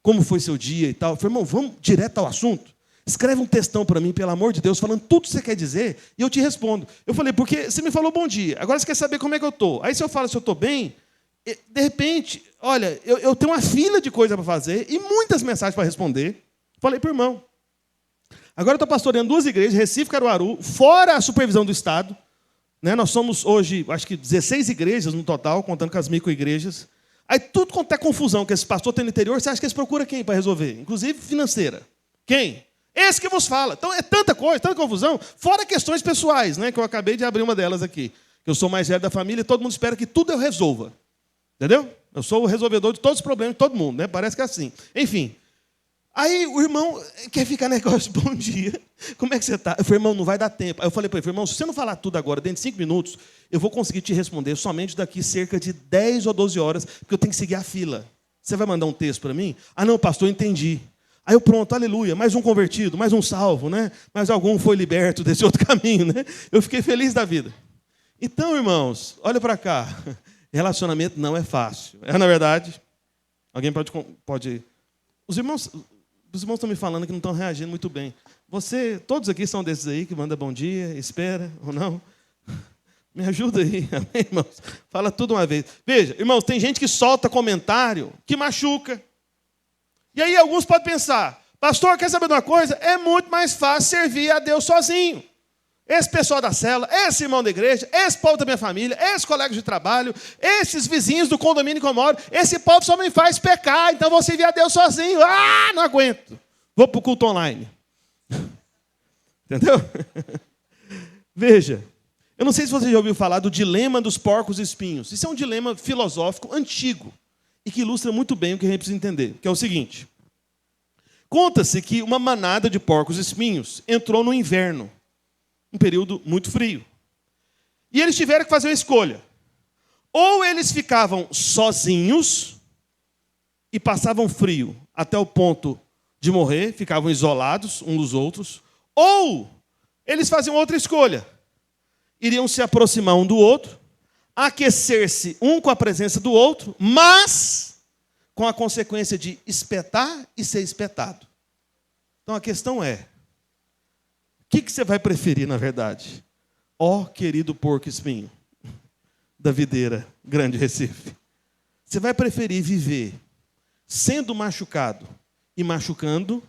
Speaker 1: Como foi seu dia e tal. Eu falei, irmão, vamos direto ao assunto. Escreve um textão para mim, pelo amor de Deus, falando tudo que você quer dizer, e eu te respondo. Eu falei, porque você me falou bom dia, agora você quer saber como é que eu estou. Aí se eu falo se eu estou bem, de repente, olha, eu tenho uma fila de coisa para fazer e muitas mensagens para responder. Falei para o irmão. Agora eu estou pastoreando 2 igrejas, Recife e Caruaru, fora a supervisão do Estado. Né? Nós somos hoje, acho que 16 igrejas no total, contando com as micro-igrejas. Aí tudo quanto é confusão que esse pastor tem no interior, você acha que eles procuram quem para resolver? Inclusive financeira. Quem? Esse que vos fala. Então é tanta coisa, tanta confusão, fora questões pessoais, né? Que eu acabei de abrir uma delas aqui. Eu sou mais velho da família e todo mundo espera que tudo eu resolva. Entendeu? Eu sou o resolvedor de todos os problemas de todo mundo, né? Parece que é assim. Enfim. Aí o irmão quer ficar negócio, bom dia. Como é que você está? Eu falei, irmão, não vai dar tempo. Aí eu falei para ele, irmão, se você não falar tudo agora, dentro de 5 minutos, eu vou conseguir te responder somente daqui cerca de 10 ou 12 horas, porque eu tenho que seguir a fila. Você vai mandar um texto para mim? Ah, não, pastor, eu entendi. Aí eu, pronto, aleluia, mais um convertido, mais um salvo, né? Mais algum foi liberto desse outro caminho, né? Eu fiquei feliz da vida. Então, irmãos, olha para cá. Relacionamento não é fácil. É, na verdade? Alguém pode... Os irmãos estão me falando que não estão reagindo muito bem. Todos aqui são desses aí que manda bom dia, espera ou não? Me ajuda aí, amém, irmãos? Fala tudo uma vez. Veja, irmãos, tem gente que solta comentário que machuca. E aí alguns podem pensar, pastor, quer saber de uma coisa? É muito mais fácil servir a Deus sozinho. Esse pessoal da célula, esse irmão da igreja, esse povo da minha família, esses colegas de trabalho, esses vizinhos do condomínio que eu moro, esse povo só me faz pecar, então vou servir a Deus sozinho. Ah, não aguento. Vou para o culto online. Entendeu? Veja, eu não sei se você já ouviu falar do dilema dos porcos espinhos. Isso é um dilema filosófico antigo e que ilustra muito bem o que a gente precisa entender, que é o seguinte. Conta-se que uma manada de porcos espinhos entrou no inverno, um período muito frio. E eles tiveram que fazer uma escolha. Ou eles ficavam sozinhos e passavam frio até o ponto de morrer, ficavam isolados uns dos outros, ou eles faziam outra escolha. Iriam se aproximar um do outro, aquecer-se um com a presença do outro, mas com a consequência de espetar e ser espetado. Então a questão é, o que você vai preferir, na verdade? Ó, querido porco espinho da videira Grande Recife. Você vai preferir viver sendo machucado e machucando,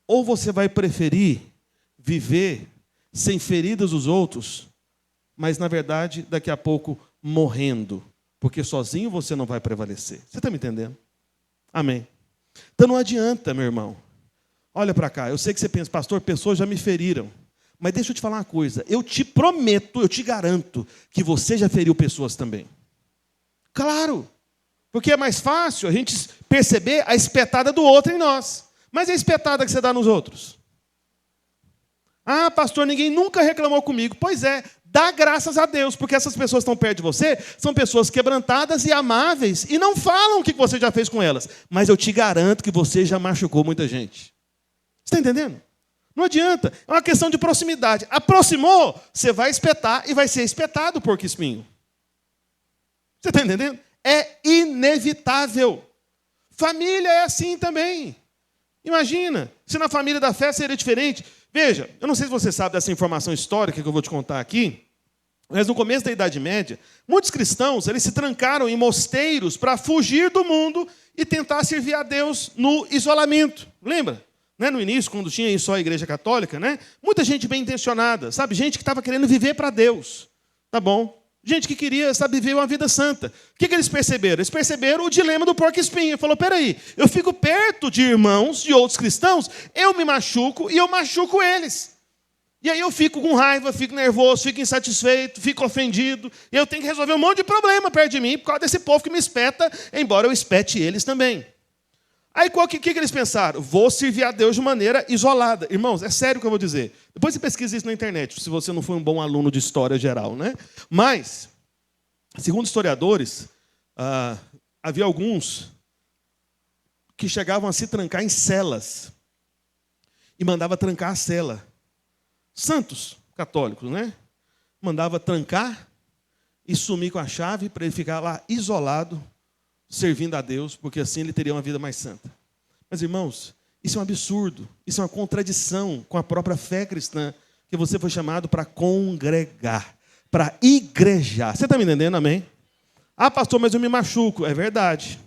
Speaker 1: ou você vai preferir viver sem feridas os outros, mas, na verdade, daqui a pouco morrendo, porque sozinho você não vai prevalecer. Você está me entendendo? Amém. Então não adianta, meu irmão. Olha para cá, eu sei que você pensa, pastor, pessoas já me feriram. Mas deixa eu te falar uma coisa. Eu te prometo, eu te garanto, que você já feriu pessoas também. Claro. Porque é mais fácil a gente perceber a espetada do outro em nós. Mas e a espetada que você dá nos outros? Ah, pastor, ninguém nunca reclamou comigo. Pois é, dá graças a Deus, porque essas pessoas que estão perto de você são pessoas quebrantadas e amáveis e não falam o que você já fez com elas. Mas eu te garanto que você já machucou muita gente. Você está entendendo? Não adianta. É uma questão de proximidade. Aproximou, você vai espetar e vai ser espetado, porco espinho. Você está entendendo? É inevitável. Família é assim também. Imagina, se na família da fé seria diferente. Veja, eu não sei se você sabe dessa informação histórica que eu vou te contar aqui, mas no começo da Idade Média, muitos cristãos eles se trancaram em mosteiros para fugir do mundo e tentar servir a Deus no isolamento. Lembra? Né? No início, quando tinha só a igreja católica, né? Muita gente bem intencionada, sabe? Gente que estava querendo viver para Deus. Tá bom? Gente que queria, sabe, viver uma vida santa. O que eles perceberam? Eles perceberam o dilema do porco-espinho. Falou, peraí, eu fico perto de irmãos, de outros cristãos, eu me machuco e eu machuco eles. E aí eu fico com raiva, fico nervoso, fico insatisfeito, fico ofendido. E eu tenho que resolver um monte de problema perto de mim por causa desse povo que me espeta, embora eu espete eles também. Aí o que eles pensaram? Vou servir a Deus de maneira isolada. Irmãos, é sério o que eu vou dizer. Depois você pesquisa isso na internet, se você não for um bom aluno de história geral, né? Mas, segundo historiadores, havia alguns que chegavam a se trancar em celas e mandava trancar a cela. Santos católicos, né? mandava trancar e sumir com a chave para ele ficar lá isolado, servindo a Deus, porque assim ele teria uma vida mais santa. Mas, irmãos, isso é um absurdo, isso é uma contradição com a própria fé cristã, que você foi chamado para congregar, para igrejar. Você está me entendendo, amém? Ah, pastor, mas eu me machuco. É verdade.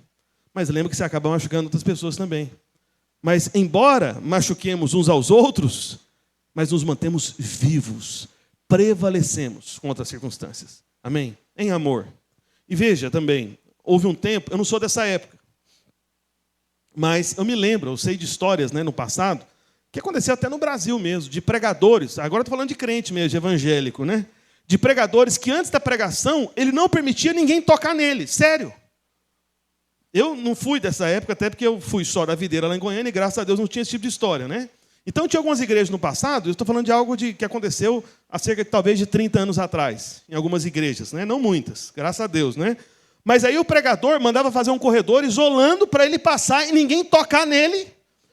Speaker 1: Mas lembra que você acaba machucando outras pessoas também. Mas, embora machuquemos uns aos outros, mas nos mantemos vivos, prevalecemos contra as circunstâncias. Amém? Em amor. E veja também, houve um tempo, eu não sou dessa época, mas eu me lembro, eu sei de histórias, né, no passado, que aconteceu até no Brasil mesmo, de pregadores, agora estou falando de crente mesmo, de evangélico, né? De pregadores que antes da pregação, ele não permitia ninguém tocar nele, sério. Eu não fui dessa época, até porque eu fui só da videira lá em Goiânia, e graças a Deus não tinha esse tipo de história, né? Então tinha algumas igrejas no passado, eu estou falando de algo que aconteceu há cerca de, talvez de 30 anos atrás, em algumas igrejas, né? Não muitas, graças a Deus, né? Mas aí o pregador mandava fazer um corredor isolando para ele passar e ninguém tocar nele,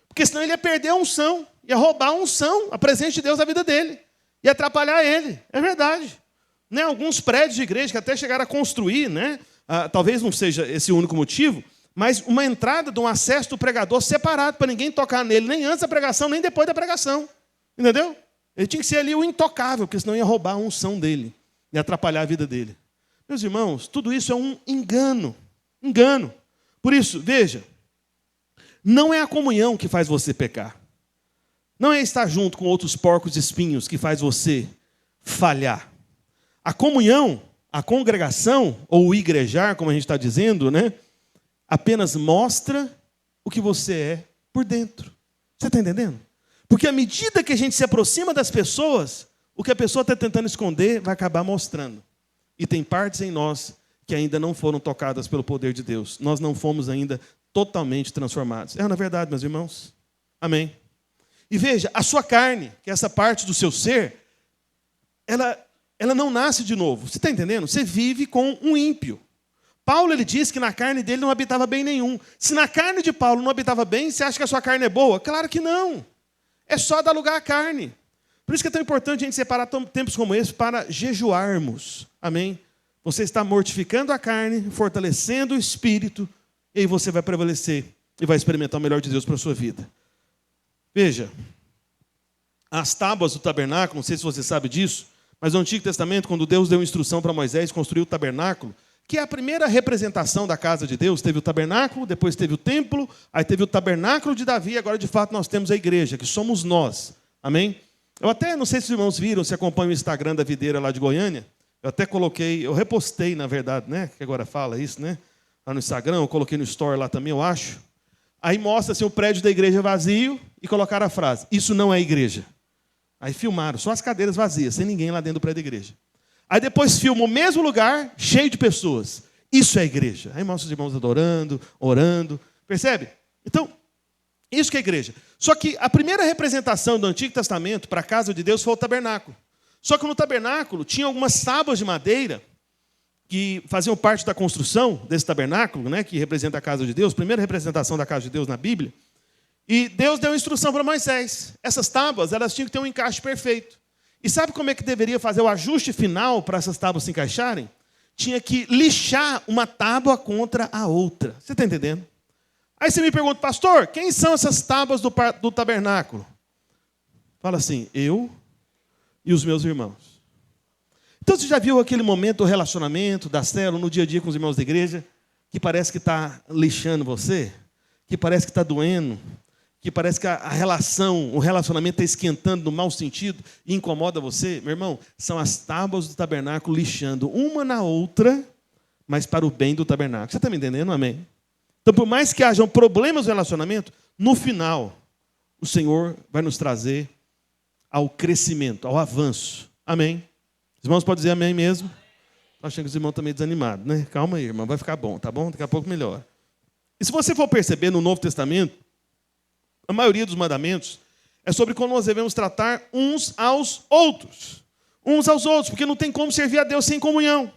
Speaker 1: porque senão ele ia perder a unção, ia roubar a unção, a presença de Deus na vida dele, ia atrapalhar ele. É verdade. Né? Alguns prédios de igreja que até chegaram a construir, né? Talvez não seja esse o único motivo, mas uma entrada de um acesso do pregador separado, para ninguém tocar nele, nem antes da pregação, nem depois da pregação. Entendeu? Ele tinha que ser ali o intocável, porque senão ia roubar a unção dele, ia atrapalhar a vida dele. Meus irmãos, tudo isso é um engano. Engano. Por isso, veja, não é a comunhão que faz você pecar. Não é estar junto com outros porcos espinhos que faz você falhar. A comunhão, a congregação, ou o igrejar, como a gente está dizendo, né, apenas mostra o que você é por dentro. Você está entendendo? Porque à medida que a gente se aproxima das pessoas, o que a pessoa está tentando esconder vai acabar mostrando. E tem partes em nós que ainda não foram tocadas pelo poder de Deus. Nós não fomos ainda totalmente transformados. É na verdade, meus irmãos. Amém. E veja, a sua carne, que é essa parte do seu ser, ela não nasce de novo. Você está entendendo? Você vive com um ímpio. Paulo, ele diz que na carne dele não habitava bem nenhum. Se na carne de Paulo não habitava bem, você acha que a sua carne é boa? Claro que não. É só dar lugar à carne. Por isso que é tão importante a gente separar tempos como esse para jejuarmos. Amém? Você está mortificando a carne, fortalecendo o espírito, e aí você vai prevalecer e vai experimentar o melhor de Deus para a sua vida. Veja, as tábuas do tabernáculo, não sei se você sabe disso, mas no Antigo Testamento, quando Deus deu instrução para Moisés construir o tabernáculo, que é a primeira representação da casa de Deus, teve o tabernáculo, depois teve o templo, aí teve o tabernáculo de Davi, agora de fato nós temos a igreja, que somos nós. Amém? Eu até, não sei se os irmãos viram, se acompanham o Instagram da videira lá de Goiânia, eu até coloquei, eu repostei, na verdade, né? Que agora fala isso, né? Lá no Instagram, eu coloquei no Store lá também, eu acho. Aí mostra assim, o prédio da igreja vazio e colocaram a frase, isso não é igreja. Aí filmaram, só as cadeiras vazias, sem ninguém lá dentro do prédio da igreja. Aí depois filma o mesmo lugar, cheio de pessoas. Isso é igreja. Aí mostra os irmãos adorando, orando. Percebe? Então, isso que é igreja. Só que a primeira representação do Antigo Testamento para a casa de Deus foi o tabernáculo. Só que no tabernáculo tinha algumas tábuas de madeira que faziam parte da construção desse tabernáculo, né, que representa a casa de Deus, primeira representação da casa de Deus na Bíblia. E Deus deu instrução para Moisés. Essas tábuas, elas tinham que ter um encaixe perfeito. E sabe como é que deveria fazer o ajuste final para essas tábuas se encaixarem? Tinha que lixar uma tábua contra a outra. Você está entendendo? Aí você me pergunta, pastor, quem são essas tábuas do tabernáculo? Fala assim, eu e os meus irmãos. Então você já viu aquele momento do relacionamento, da célula, no dia a dia com os irmãos da igreja, que parece que está lixando você? Que parece que está doendo? Que parece que a relação, o relacionamento está esquentando no mau sentido e incomoda você? Meu irmão, são as tábuas do tabernáculo lixando uma na outra, mas para o bem do tabernáculo. Você está me entendendo? Amém? Então, por mais que hajam problemas no relacionamento, no final, o Senhor vai nos trazer ao crescimento, ao avanço. Amém? Os irmãos podem dizer amém mesmo? Estou achando que os irmãos estão meio desanimados, né? Calma aí, irmão, vai ficar bom, tá bom? Daqui a pouco melhora. E se você for perceber no Novo Testamento, a maioria dos mandamentos é sobre como nós devemos tratar uns aos outros. Uns aos outros, porque não tem como servir a Deus sem comunhão.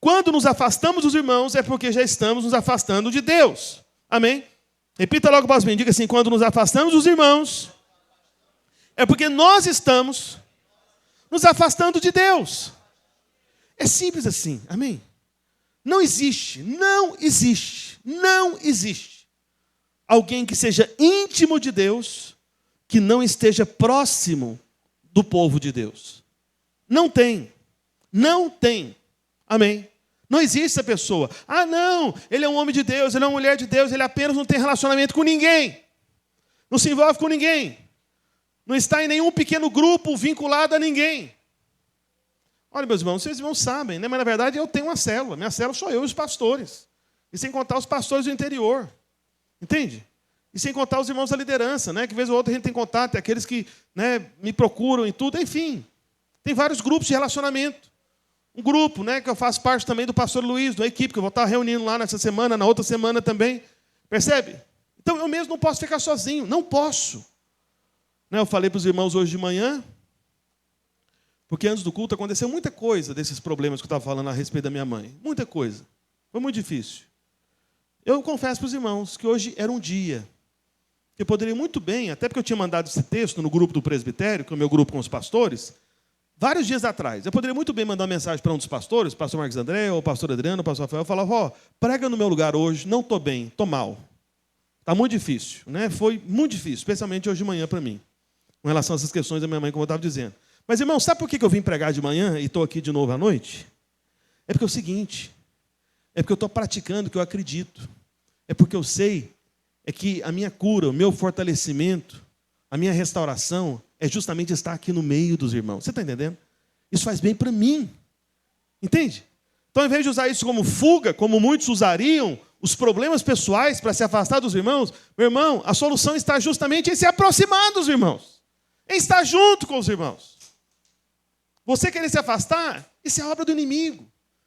Speaker 1: Quando nos afastamos dos irmãos, é porque já estamos nos afastando de Deus. Amém? Repita logo para mim, diga assim, quando nos afastamos dos irmãos, é porque nós estamos nos afastando de Deus. É simples assim, amém? Não existe alguém que seja íntimo de Deus que não esteja próximo do povo de Deus. Não tem, amém? Não existe essa pessoa. Ah, não, ele é um homem de Deus, ele é uma mulher de Deus, ele apenas não tem relacionamento com ninguém. Não se envolve com ninguém. Não está em nenhum pequeno grupo vinculado a ninguém. Olha, meus irmãos, vocês não sabem, né? Mas na verdade eu tenho uma célula. Minha célula sou eu e os pastores. E sem contar os pastores do interior. Entende? E sem contar os irmãos da liderança, né? Que vez ou outra a gente tem contato, é aqueles que, né, me procuram e tudo, enfim. Tem vários grupos de relacionamento. Um grupo, né, que eu faço parte também do pastor Luiz, da equipe, que eu vou estar reunindo lá nessa semana, na outra semana também. Percebe? Então eu mesmo não posso ficar sozinho, não posso. Né, eu falei para os irmãos hoje de manhã, porque antes do culto aconteceu muita coisa desses problemas que eu estava falando a respeito da minha mãe. Muita coisa. Foi muito difícil. Eu confesso para os irmãos que hoje era um dia que eu poderia muito bem, até porque eu tinha mandado esse texto no grupo do presbitério, que é o meu grupo com os pastores, vários dias atrás. Eu poderia muito bem mandar uma mensagem para um dos pastores, o pastor Marcos André, ou o pastor Adriano, o pastor Rafael, eu falava, ó, prega no meu lugar hoje, não estou bem, estou mal. Está muito difícil, né? Foi muito difícil, especialmente hoje de manhã para mim, com relação a essas questões da minha mãe, como eu estava dizendo. Mas, irmão, sabe por que eu vim pregar de manhã e estou aqui de novo à noite? É porque é o seguinte, é porque eu estou praticando o que eu acredito. É porque eu sei que a minha cura, o meu fortalecimento, a minha restauração é justamente estar aqui no meio dos irmãos. Você está entendendo? Isso faz bem para mim. Entende? Então, ao invés de usar isso como fuga, como muitos usariam, os problemas pessoais para se afastar dos irmãos, meu irmão, a solução está justamente em se aproximar dos irmãos. Em estar junto com os irmãos. Você querer se afastar, isso é obra do inimigo.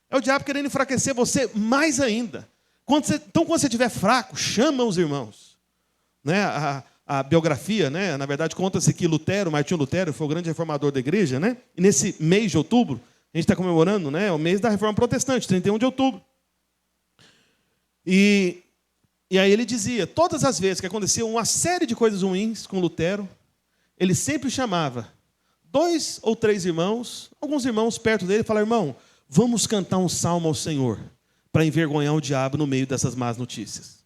Speaker 1: É o diabo querendo enfraquecer você mais ainda. Então, quando você estiver fraco, chama os irmãos. Né? A biografia, né? Na verdade, conta-se que Martinho Lutero, foi o grande reformador da igreja, né? E nesse mês de outubro, a gente está comemorando, né, o mês da Reforma Protestante, 31 de outubro. E aí ele dizia, todas as vezes que acontecia uma série de coisas ruins com Lutero, ele sempre chamava 2 ou 3 irmãos, alguns irmãos perto dele, e falava, irmão, vamos cantar um salmo ao Senhor para envergonhar o diabo no meio dessas más notícias.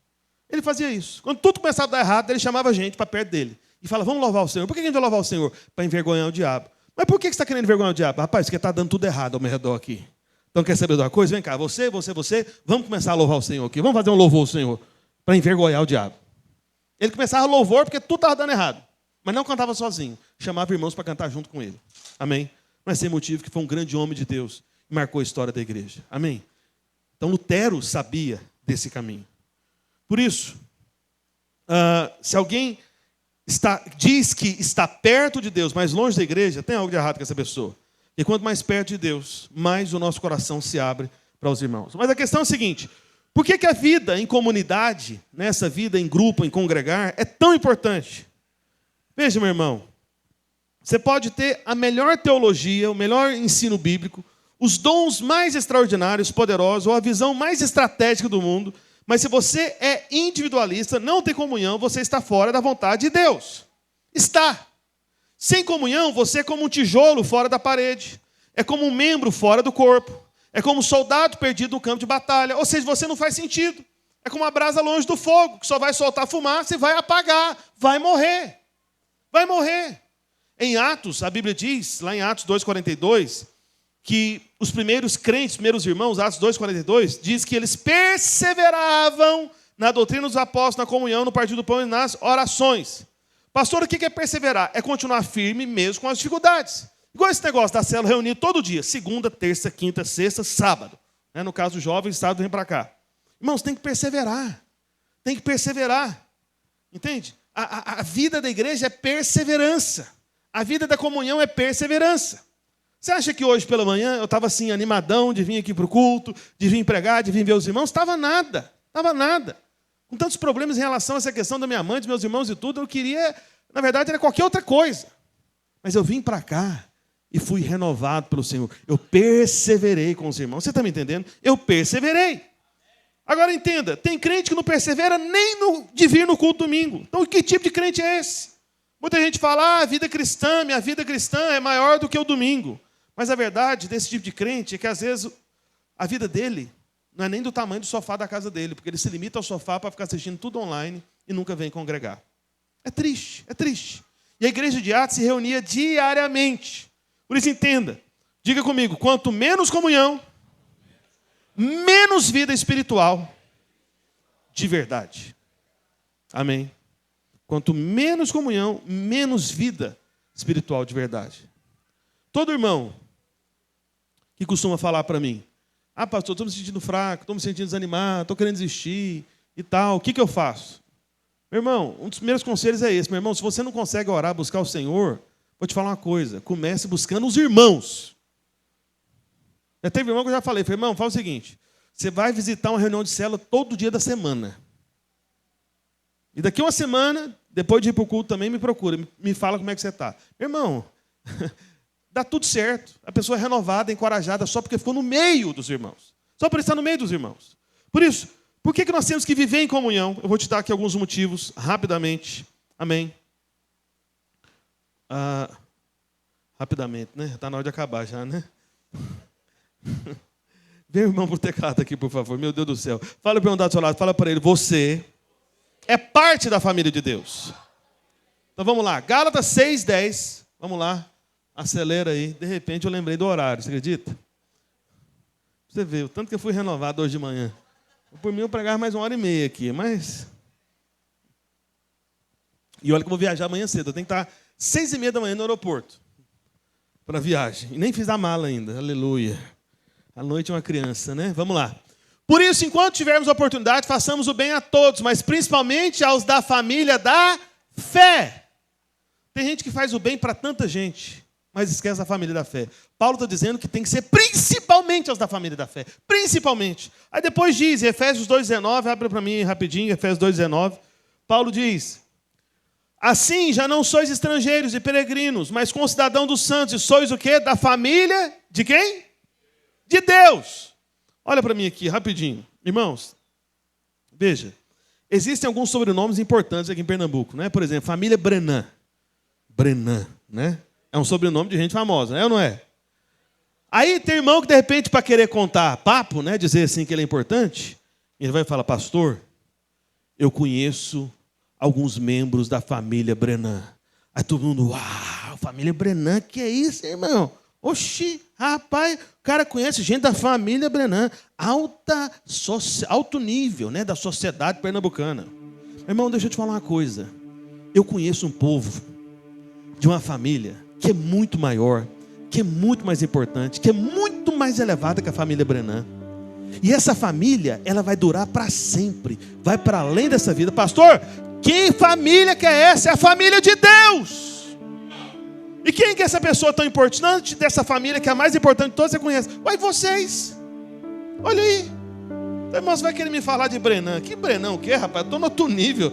Speaker 1: Ele fazia isso. Quando tudo começava a dar errado, ele chamava a gente para perto dele. E falava, vamos louvar o Senhor. Por que a gente vai louvar o Senhor? Para envergonhar o diabo. Mas por que você está querendo envergonhar o diabo? Rapaz, porque está dando tudo errado ao meu redor aqui. Então quer saber de uma coisa? Vem cá, você, vamos começar a louvar o Senhor aqui. Vamos fazer um louvor ao Senhor para envergonhar o diabo. Ele começava a louvor porque tudo estava dando errado. Mas não cantava sozinho. Chamava irmãos para cantar junto com ele. Amém? Mas sem motivo que foi um grande homem de Deus e marcou a história da igreja. Amém? Então Lutero sabia desse caminho. Por isso, se alguém diz que está perto de Deus, mas longe da igreja, tem algo de errado com essa pessoa. E quanto mais perto de Deus, mais o nosso coração se abre para os irmãos. Mas a questão é a seguinte, por que a vida em comunidade, essa vida em grupo, em congregar, é tão importante? Veja, meu irmão, você pode ter a melhor teologia, o melhor ensino bíblico, os dons mais extraordinários, poderosos, ou a visão mais estratégica do mundo, mas se você é individualista, não tem comunhão, você está fora da vontade de Deus. Está. Sem comunhão, você é como um tijolo fora da parede. É como um membro fora do corpo. É como um soldado perdido no campo de batalha. Ou seja, você não faz sentido. É como uma brasa longe do fogo, que só vai soltar fumaça e vai apagar. Vai morrer. Vai morrer. Em Atos, a Bíblia diz, lá em Atos 2,42, que os primeiros crentes, os primeiros irmãos, Atos 2,42, diz que eles perseveravam na doutrina dos apóstolos, na comunhão, no partir do pão e nas orações. Pastor, o que é perseverar? É continuar firme mesmo com as dificuldades. Igual esse negócio da célula reunir todo dia, segunda, terça, quinta, sexta, sábado. No caso dos jovens, sábado vem para cá. Irmãos, tem que perseverar. Tem que perseverar. Entende? A vida da igreja é perseverança. A vida da comunhão é perseverança. Você acha que hoje pela manhã eu estava assim, animadão de vir aqui para o culto, de vir pregar, de vir ver os irmãos? Estava nada. Com tantos problemas em relação a essa questão da minha mãe, dos meus irmãos e tudo, eu queria, na verdade, era qualquer outra coisa. Mas eu vim para cá e fui renovado pelo Senhor. Eu perseverei com os irmãos. Você está me entendendo? Eu perseverei. Agora entenda, tem crente que não persevera nem de vir no culto domingo. Então, que tipo de crente é esse? Muita gente fala, a vida cristã, minha vida cristã é maior do que o domingo. Mas a verdade desse tipo de crente é que, às vezes, a vida dele não é nem do tamanho do sofá da casa dele, porque ele se limita ao sofá para ficar assistindo tudo online e nunca vem congregar. É triste, é triste. E a igreja de Atos se reunia diariamente. Por isso, entenda, diga comigo, quanto menos comunhão, menos vida espiritual de verdade. Amém? Quanto menos comunhão, menos vida espiritual de verdade. Todo irmão que costuma falar para mim, pastor, estou me sentindo fraco, estou me sentindo desanimado, estou querendo desistir e tal, o que eu faço? Meu irmão, um dos primeiros conselhos é esse, meu irmão, se você não consegue orar, buscar o Senhor, vou te falar uma coisa, comece buscando os irmãos. Já teve irmão que eu já falei, irmão, fala o seguinte, você vai visitar uma reunião de célula todo dia da semana. E daqui uma semana, depois de ir para o culto também, me procura, me fala como é que você está. Meu irmão, dá tudo certo. A pessoa é renovada, encorajada, só porque ficou no meio dos irmãos. Só por estar no meio dos irmãos. Por isso, por que nós temos que viver em comunhão? Eu vou te dar aqui alguns motivos, rapidamente. Amém. Rapidamente, né? Está na hora de acabar já, né? Vem o irmão pro teclado aqui, por favor. Meu Deus do céu. Fala para o irmão do seu lado, fala para ele, você é parte da família de Deus. Então vamos lá. Gálatas 6:10. Vamos lá. Acelera aí. De repente eu lembrei do horário, você acredita? Você vê, o tanto que eu fui renovado hoje de manhã. Por mim eu pregava mais 1h30 aqui, mas... E olha que eu vou viajar amanhã cedo. Eu tenho que estar 6h30 da manhã no aeroporto. Para viagem. E nem fiz a mala ainda. Aleluia. À noite é uma criança, né? Vamos lá. Por isso, enquanto tivermos oportunidade, façamos o bem a todos, mas principalmente aos da família da fé. Tem gente que faz o bem para tanta gente, mas esquece da família da fé. Paulo está dizendo que tem que ser principalmente aos da família da fé. Principalmente. Aí depois diz, em Efésios 2:19, abre para mim rapidinho, Efésios 2:19. Paulo diz, assim já não sois estrangeiros e peregrinos, mas concidadãos dos santos, e sois o quê? Da família de quem? De Deus. Olha para mim aqui, rapidinho. Irmãos, veja, existem alguns sobrenomes importantes aqui em Pernambuco, né? Por exemplo, família Brenan. Brenan, né? É um sobrenome de gente famosa, é ou não é? Aí tem irmão que, de repente, para querer contar papo, né? Dizer assim que ele é importante, ele vai falar, pastor, eu conheço alguns membros da família Brenan. Aí todo mundo, uau, família Brenan, que é isso, irmão? Oxi, rapaz, o cara conhece gente da família Brenan, alto nível, né, da sociedade pernambucana. Meu irmão, deixa eu te falar uma coisa. Eu conheço um povo de uma família que é muito maior, que é muito mais importante, que é muito mais elevada que a família Brenan. E essa família, ela vai durar para sempre, vai para além dessa vida. Pastor, que família que é essa? É a família de Deus. E quem que é essa pessoa tão importante dessa família, que é a mais importante de todas, você conhece? Uai, vocês. Olha aí. Então, irmão, você vai querer me falar de Brenan. Que Brenan o quê, rapaz? Eu estou no outro nível.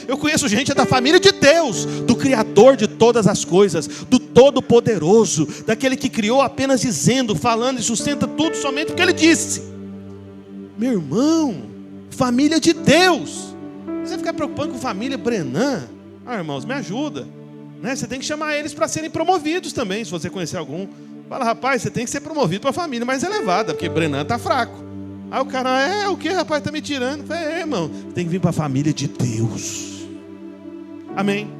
Speaker 1: Eu conheço gente da família de Deus, do Criador de todas as coisas, do Todo-Poderoso, daquele que criou apenas dizendo, falando e sustenta tudo somente porque Ele disse. Meu irmão, família de Deus. Você ficar preocupando com família Brenan? Irmãos, me ajuda. Né? Você tem que chamar eles para serem promovidos também, se você conhecer algum. Fala, rapaz, você tem que ser promovido para a família mais elevada, porque Brenan está fraco. Aí o cara, o que, rapaz, está me tirando? Falei, irmão, tem que vir para a família de Deus. Amém.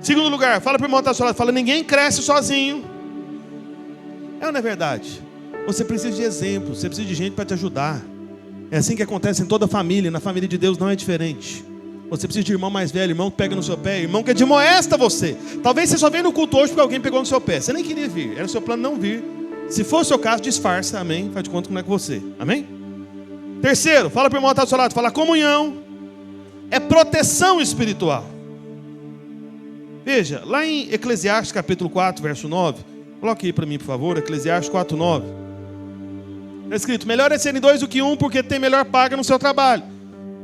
Speaker 1: Segundo lugar, fala para o irmão que está ao seu lado, fala, ninguém cresce sozinho. É ou não é verdade? Você precisa de exemplo, você precisa de gente para te ajudar. É assim que acontece em toda a família, na família de Deus não é diferente. Você precisa de irmão mais velho, irmão que pega no seu pé, irmão que admoesta você. Talvez você só venha no culto hoje porque alguém pegou no seu pé. Você nem queria vir, era o seu plano não vir. Se for o seu caso, disfarça, amém? Faz de conta que não é com você, amém? Terceiro, fala para o irmão que está do seu lado, fala, comunhão é proteção espiritual. Veja, lá em Eclesiastes capítulo 4, verso 9, coloque aí para mim, por favor, Eclesiastes 4, 9. Está escrito, melhor é serem dois do que um, porque tem melhor paga no seu trabalho.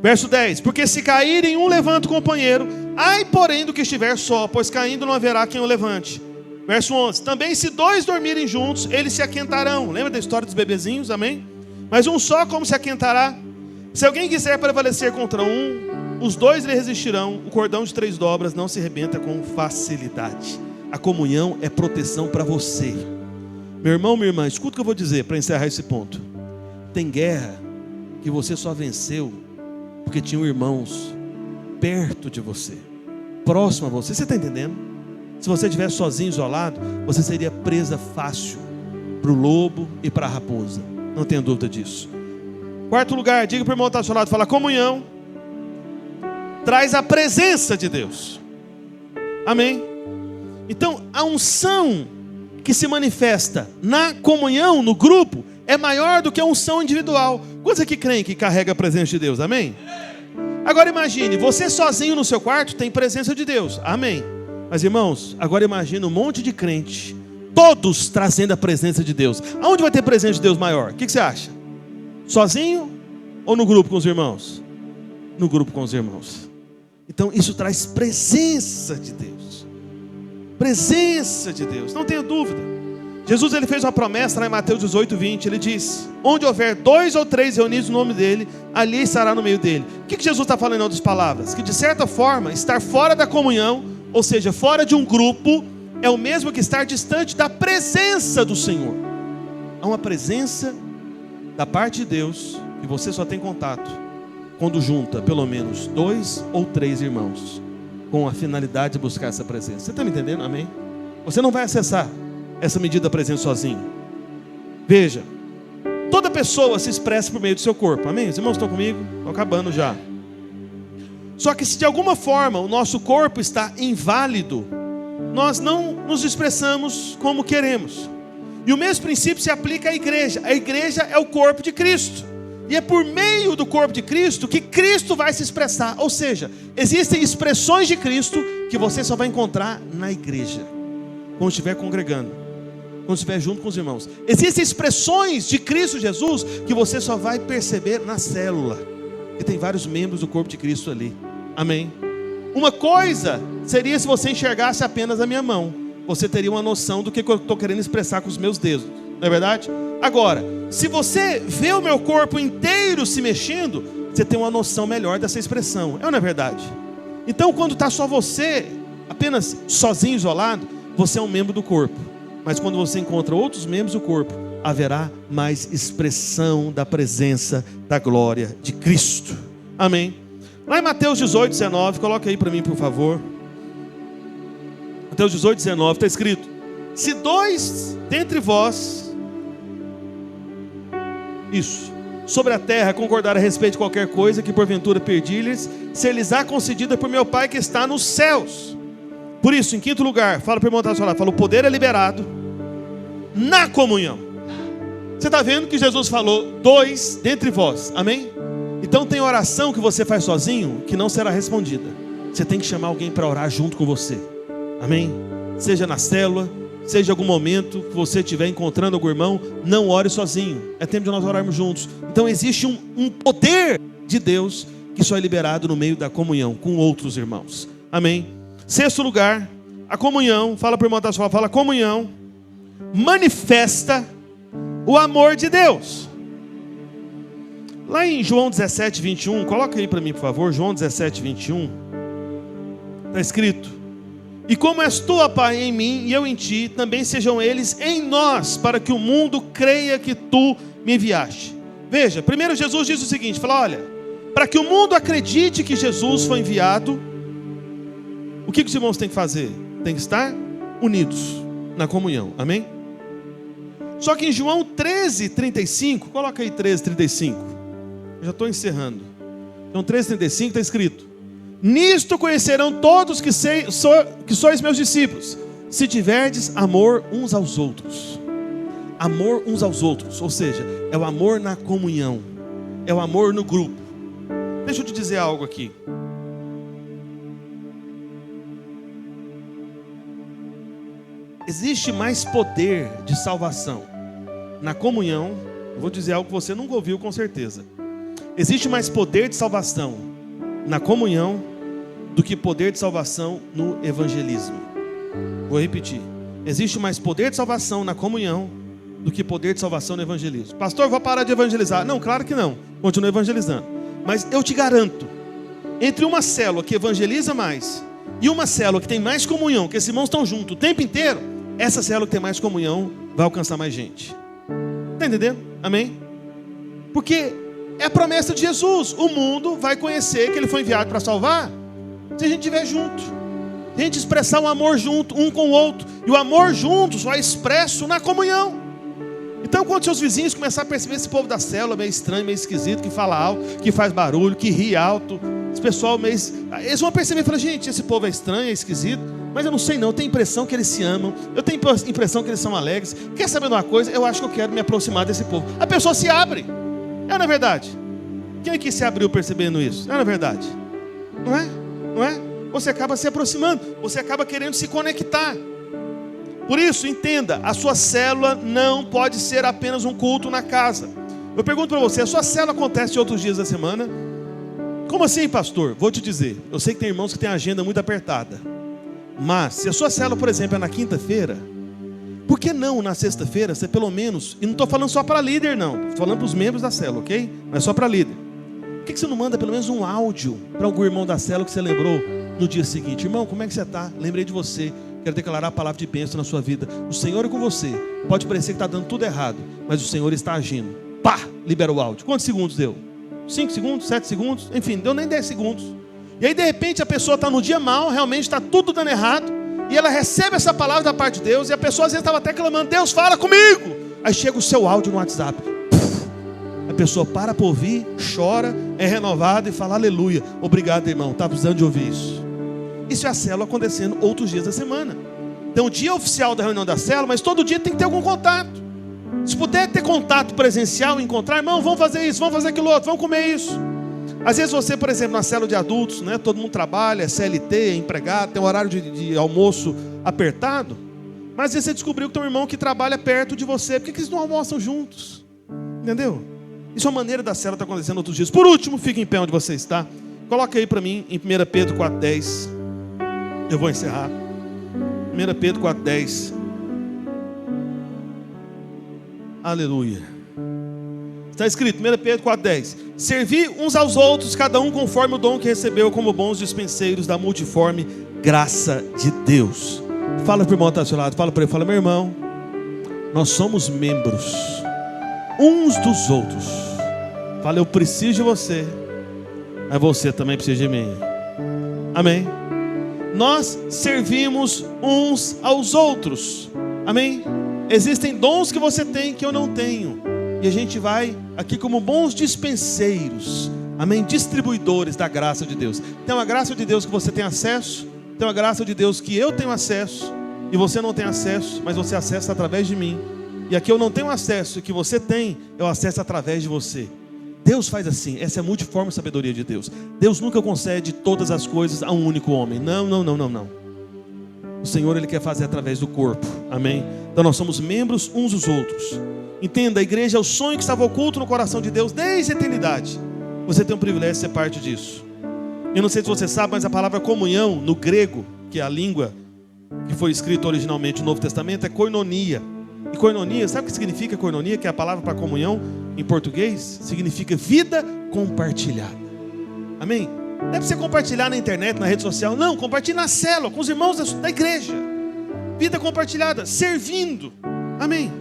Speaker 1: Verso 10, porque se caírem um levanta o companheiro, ai porém do que estiver só, pois caindo não haverá quem o levante. Verso 11, também se dois dormirem juntos, eles se aquentarão. Lembra da história dos bebezinhos, amém? Mas um só como se aquentará? Se alguém quiser prevalecer contra um, os dois lhe resistirão. O cordão de 3 dobras não se rebenta com facilidade. A comunhão é proteção para você. Meu irmão, minha irmã, escuta o que eu vou dizer para encerrar esse ponto. Tem guerra que você só venceu porque tinham irmãos perto de você, próximo a você. Você está entendendo? Se você estivesse sozinho, isolado, você seria presa fácil para o lobo e para a raposa. Não tenha dúvida disso. Quarto lugar, diga para o irmão que está ao seu lado, fala: comunhão traz a presença de Deus. Amém? Então, a unção que se manifesta na comunhão, no grupo, é maior do que a unção individual. Quantos aqui creem que carrega a presença de Deus? Amém? Agora imagine, você sozinho no seu quarto tem presença de Deus. Amém? Mas irmãos, agora imagine um monte de crente, todos trazendo a presença de Deus. Aonde vai ter presença de Deus maior? O que você acha? Sozinho ou no grupo com os irmãos? No grupo com os irmãos. Então isso traz presença de Deus. Presença de Deus, não tenha dúvida. Jesus ele fez uma promessa lá em Mateus 18, 20. Ele diz: onde houver 2 ou 3 reunidos no nome dele, ali estará no meio dele. O que Jesus está falando em outras palavras? Que de certa forma, estar fora da comunhão, ou seja, fora de um grupo, é o mesmo que estar distante da presença do Senhor. Há uma presença da parte de Deus que você só tem contato quando junta pelo menos 2 ou 3 irmãos com a finalidade de buscar essa presença. Você está me entendendo? Amém? Você não vai acessar essa medida da presença sozinho. Veja, toda pessoa se expressa por meio do seu corpo. Amém? Os irmãos estão comigo? Estou acabando já. Só que se de alguma forma o nosso corpo está inválido, nós não nos expressamos como queremos. E o mesmo princípio se aplica à igreja. A igreja é o corpo de Cristo. E é por meio do corpo de Cristo que Cristo vai se expressar. Ou seja, existem expressões de Cristo que você só vai encontrar na igreja, quando estiver congregando, quando estiver junto com os irmãos. Existem expressões de Cristo Jesus que você só vai perceber na célula, que tem vários membros do corpo de Cristo ali. Amém? Uma coisa seria se você enxergasse apenas a minha mão. Você teria uma noção do que eu estou querendo expressar com os meus dedos. Não é verdade? Agora, se você vê o meu corpo inteiro se mexendo, você tem uma noção melhor dessa expressão. É ou não é verdade? Então, quando está só você, apenas sozinho, isolado, você é um membro do corpo. Mas quando você encontra outros membros do corpo, haverá mais expressão da presença da glória de Cristo. Amém? Lá em Mateus 18, 19, coloca aí para mim, por favor. Mateus 18, 19, está escrito: se 2 dentre vós, sobre a terra concordar a respeito de qualquer coisa que porventura pedir-lhes, ser-lhes á concedida por meu Pai que está nos céus. Por isso, em quinto lugar, fala para o irmão que está lá, fala: o poder é liberado na comunhão. Você está vendo que Jesus falou 2 dentre vós, amém? Então tem oração que você faz sozinho que não será respondida. Você tem que chamar alguém para orar junto com você, amém? Seja na célula, seja em algum momento que você estiver encontrando algum irmão, não ore sozinho. É tempo de nós orarmos juntos. Então existe um poder de Deus que só é liberado no meio da comunhão com outros irmãos. Amém? Sexto lugar, a comunhão, fala para o irmão da sua, fala: comunhão manifesta o amor de Deus. Lá em João 17, 21, coloca aí para mim, por favor, João 17, 21, está escrito: e como és tu, ó Pai, em mim e eu em ti, também sejam eles em nós, para que o mundo creia que tu me enviaste. Veja, primeiro Jesus diz o seguinte, fala: olha, para que o mundo acredite que Jesus foi enviado, o que os irmãos têm que fazer? Tem que estar unidos na comunhão, amém? Só que em João 13, 35, coloca aí 13, 35, eu já estou encerrando. João 13, 35 está escrito: nisto conhecerão todos que sois meus discípulos, se tiverdes amor uns aos outros. Amor uns aos outros, ou seja, é o amor na comunhão, é o amor no grupo. Deixa eu te dizer algo aqui. Existe mais poder de salvação na comunhão. Eu vou dizer algo que você nunca ouviu com certeza. Existe mais poder de salvação na comunhão do que poder de salvação no evangelismo. Vou repetir: existe mais poder de salvação na comunhão do que poder de salvação no evangelismo. Pastor, eu vou parar de evangelizar. Não, claro que não, continue evangelizando. Mas eu te garanto, entre uma célula que evangeliza mais e uma célula que tem mais comunhão, que esses irmãos estão juntos o tempo inteiro, essa célula que tem mais comunhão vai alcançar mais gente. Está entendendo? Amém? Porque é a promessa de Jesus. O mundo vai conhecer que Ele foi enviado para salvar se a gente estiver junto. Se a gente expressar o amor junto, um com o outro. E o amor junto só é expresso na comunhão. Então, quando seus vizinhos começarem a perceber esse povo da célula meio estranho, meio esquisito, que fala alto, que faz barulho, que ri alto, esse pessoal meio... Eles vão perceber e falar, gente, esse povo é estranho, é esquisito, mas eu não sei não, eu tenho a impressão que eles se amam, eu tenho a impressão que eles são alegres. Quer saber de uma coisa? Eu acho que eu quero me aproximar desse povo. A pessoa se abre. É na verdade? Quem aqui se abriu percebendo isso? É na verdade? Não é? Não é? Você acaba se aproximando, você acaba querendo se conectar. Por isso, entenda, a sua célula não pode ser apenas um culto na casa. Eu pergunto para você, a sua célula acontece em outros dias da semana? Como assim, pastor? Vou te dizer, eu sei que tem irmãos que têm a agenda muito apertada. Mas, se a sua célula, por exemplo, é na quinta-feira, por que não na sexta-feira, você pelo menos, e não estou falando só para líder não, estou falando para os membros da célula, ok? Não é só para líder. Por que você não manda pelo menos um áudio para algum irmão da célula que você lembrou no dia seguinte? Irmão, como é que você está? Lembrei de você. Quero declarar a palavra de bênção na sua vida. O Senhor é com você. Pode parecer que está dando tudo errado, mas o Senhor está agindo. Pá! Libera o áudio. Quantos segundos deu? 5 segundos? 7 segundos? Enfim, deu nem 10 segundos. E aí de repente a pessoa está no dia mal, realmente está tudo dando errado, e ela recebe essa palavra da parte de Deus, e a pessoa às vezes estava até clamando, Deus fala comigo. Aí chega o seu áudio no WhatsApp. A pessoa para ouvir, chora, é renovada e fala, aleluia, obrigado irmão, estava precisando de ouvir isso. Isso é a célula acontecendo outros dias da semana. Então o dia oficial da reunião da célula, mas todo dia tem que ter algum contato. Se puder ter contato presencial, encontrar, irmão, vamos fazer isso, vamos fazer aquilo outro, vamos comer isso. Às vezes você, por exemplo, na célula de adultos, né, todo mundo trabalha, é CLT, é empregado, tem um horário de almoço apertado, mas às vezes você descobriu que tem um irmão que trabalha perto de você, por que eles não almoçam juntos? Entendeu? Isso é uma maneira da célula estar acontecendo outros dias. Por último, fique em pé onde você está. Coloca aí para mim em 1 Pedro 4,10. Eu vou encerrar. 1 Pedro 4,10. Aleluia. Está escrito, 1 Pedro 4,10. Servi uns aos outros, cada um conforme o dom que recebeu, como bons dispenseiros da multiforme graça de Deus. Fala para o irmão que está ao seu lado, fala para ele, fala, meu irmão, nós somos membros uns dos outros. Fala, eu preciso de você, mas você também precisa de mim. Amém? Nós servimos uns aos outros. Amém? Existem dons que você tem que eu não tenho. E a gente vai aqui como bons dispenseiros. Amém? Distribuidores da graça de Deus. Tem uma graça de Deus que você tem acesso. Tem uma graça de Deus que eu tenho acesso. E você não tem acesso, mas você acessa através de mim. E aqui eu não tenho acesso, e que você tem, eu acesso através de você. Deus faz assim, essa é a multiforme sabedoria de Deus. Deus nunca concede todas as coisas a um único homem. Não. O Senhor, Ele quer fazer através do corpo. Amém? Então nós somos membros uns dos outros. Entenda, a igreja é o sonho que estava oculto no coração de Deus desde a eternidade. Você tem o privilégio de ser parte disso. Eu não sei se você sabe, mas a palavra comunhão no grego, que é a língua que foi escrita originalmente no Novo Testamento, é koinonia. E koinonia, sabe o que significa koinonia? Que é a palavra para comunhão em português? Significa vida compartilhada. Amém? Não é para você compartilhar na internet, na rede social. Não, compartilhe na célula, com os irmãos da igreja. Vida compartilhada, servindo. Amém?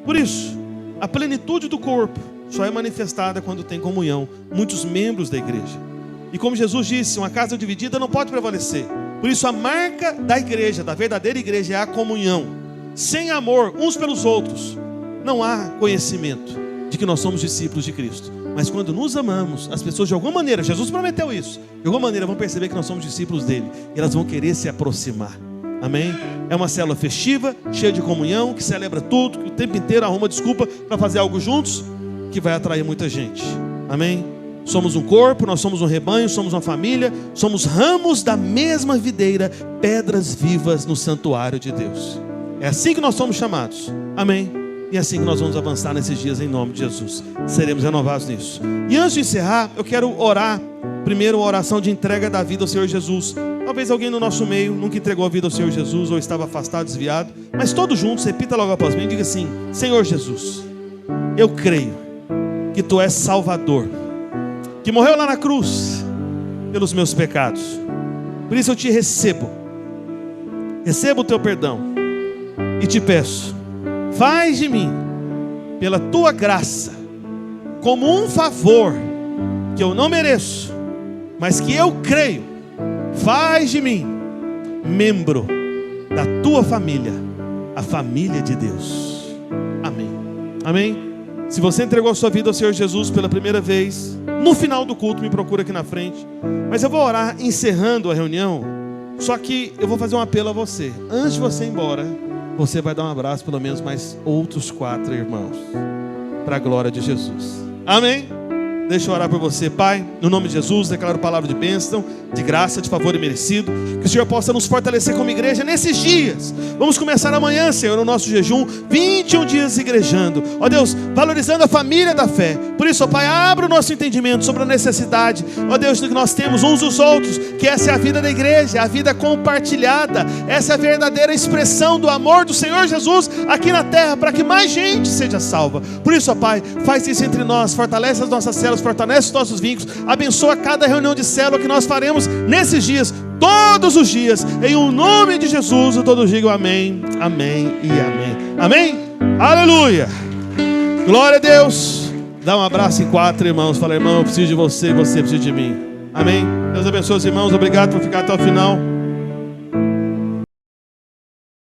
Speaker 1: Por isso, a plenitude do corpo só é manifestada quando tem comunhão. Muitos membros da igreja. E como Jesus disse, uma casa dividida não pode prevalecer. Por isso a marca da igreja, da verdadeira igreja, é a comunhão. Sem amor uns pelos outros, não há conhecimento de que nós somos discípulos de Cristo. Mas quando nos amamos, as pessoas de alguma maneira, Jesus prometeu isso, de alguma maneira vão perceber que nós somos discípulos dele. E elas vão querer se aproximar. Amém? É uma célula festiva, cheia de comunhão, que celebra tudo, que o tempo inteiro arruma desculpa para fazer algo juntos, que vai atrair muita gente. Amém? Somos um corpo, nós somos um rebanho, somos uma família, somos ramos da mesma videira, pedras vivas no santuário de Deus. É assim que nós somos chamados. Amém? E é assim que nós vamos avançar nesses dias em nome de Jesus. Seremos renovados nisso. E antes de encerrar, eu quero orar. Primeiro, a oração de entrega da vida ao Senhor Jesus. Talvez alguém no nosso meio nunca entregou a vida ao Senhor Jesus, ou estava afastado, desviado. Mas todos juntos, repita logo após mim e diga assim: Senhor Jesus, eu creio que Tu és Salvador, que morreu lá na cruz pelos meus pecados. Por isso eu Te recebo. Recebo o Teu perdão. e te peço, faz de mim, pela tua graça, como um favor que eu não mereço, mas que eu creio, faz de mim membro da tua família, a família de Deus. Amém. Amém. Se você entregou a sua vida ao Senhor Jesus pela primeira vez, no final do culto me procura aqui na frente. Mas eu vou orar encerrando a reunião. Só que eu vou fazer um apelo a você. Antes de você ir embora, você vai dar um abraço pelo menos mais outros 4 irmãos, para a glória de Jesus. Amém? Deixa eu orar por você, Pai. No nome de Jesus, declaro palavra de bênção, de graça, de favor e merecido. Que o Senhor possa nos fortalecer como igreja nesses dias. Vamos começar amanhã, Senhor, o nosso jejum. 21 dias igrejando. Ó Deus, valorizando a família da fé. Por isso, ó Pai, abra o nosso entendimento sobre a necessidade, ó Deus, do que nós temos uns dos outros. Que essa é a vida da igreja, a vida compartilhada. Essa é a verdadeira expressão do amor do Senhor Jesus aqui na terra, para que mais gente seja salva. Por isso, ó Pai, faz isso entre nós. Fortalece as nossas células, fortalece os nossos vínculos, abençoa cada reunião de célula que nós faremos nesses dias, todos os dias, em o nome de Jesus. Todos digam amém, amém e amém. Amém? Aleluia! Glória a Deus! Dá um abraço em 4 irmãos, fala: irmão, eu preciso de você e você precisa de mim. Amém? Deus abençoe os irmãos, obrigado por ficar até o final.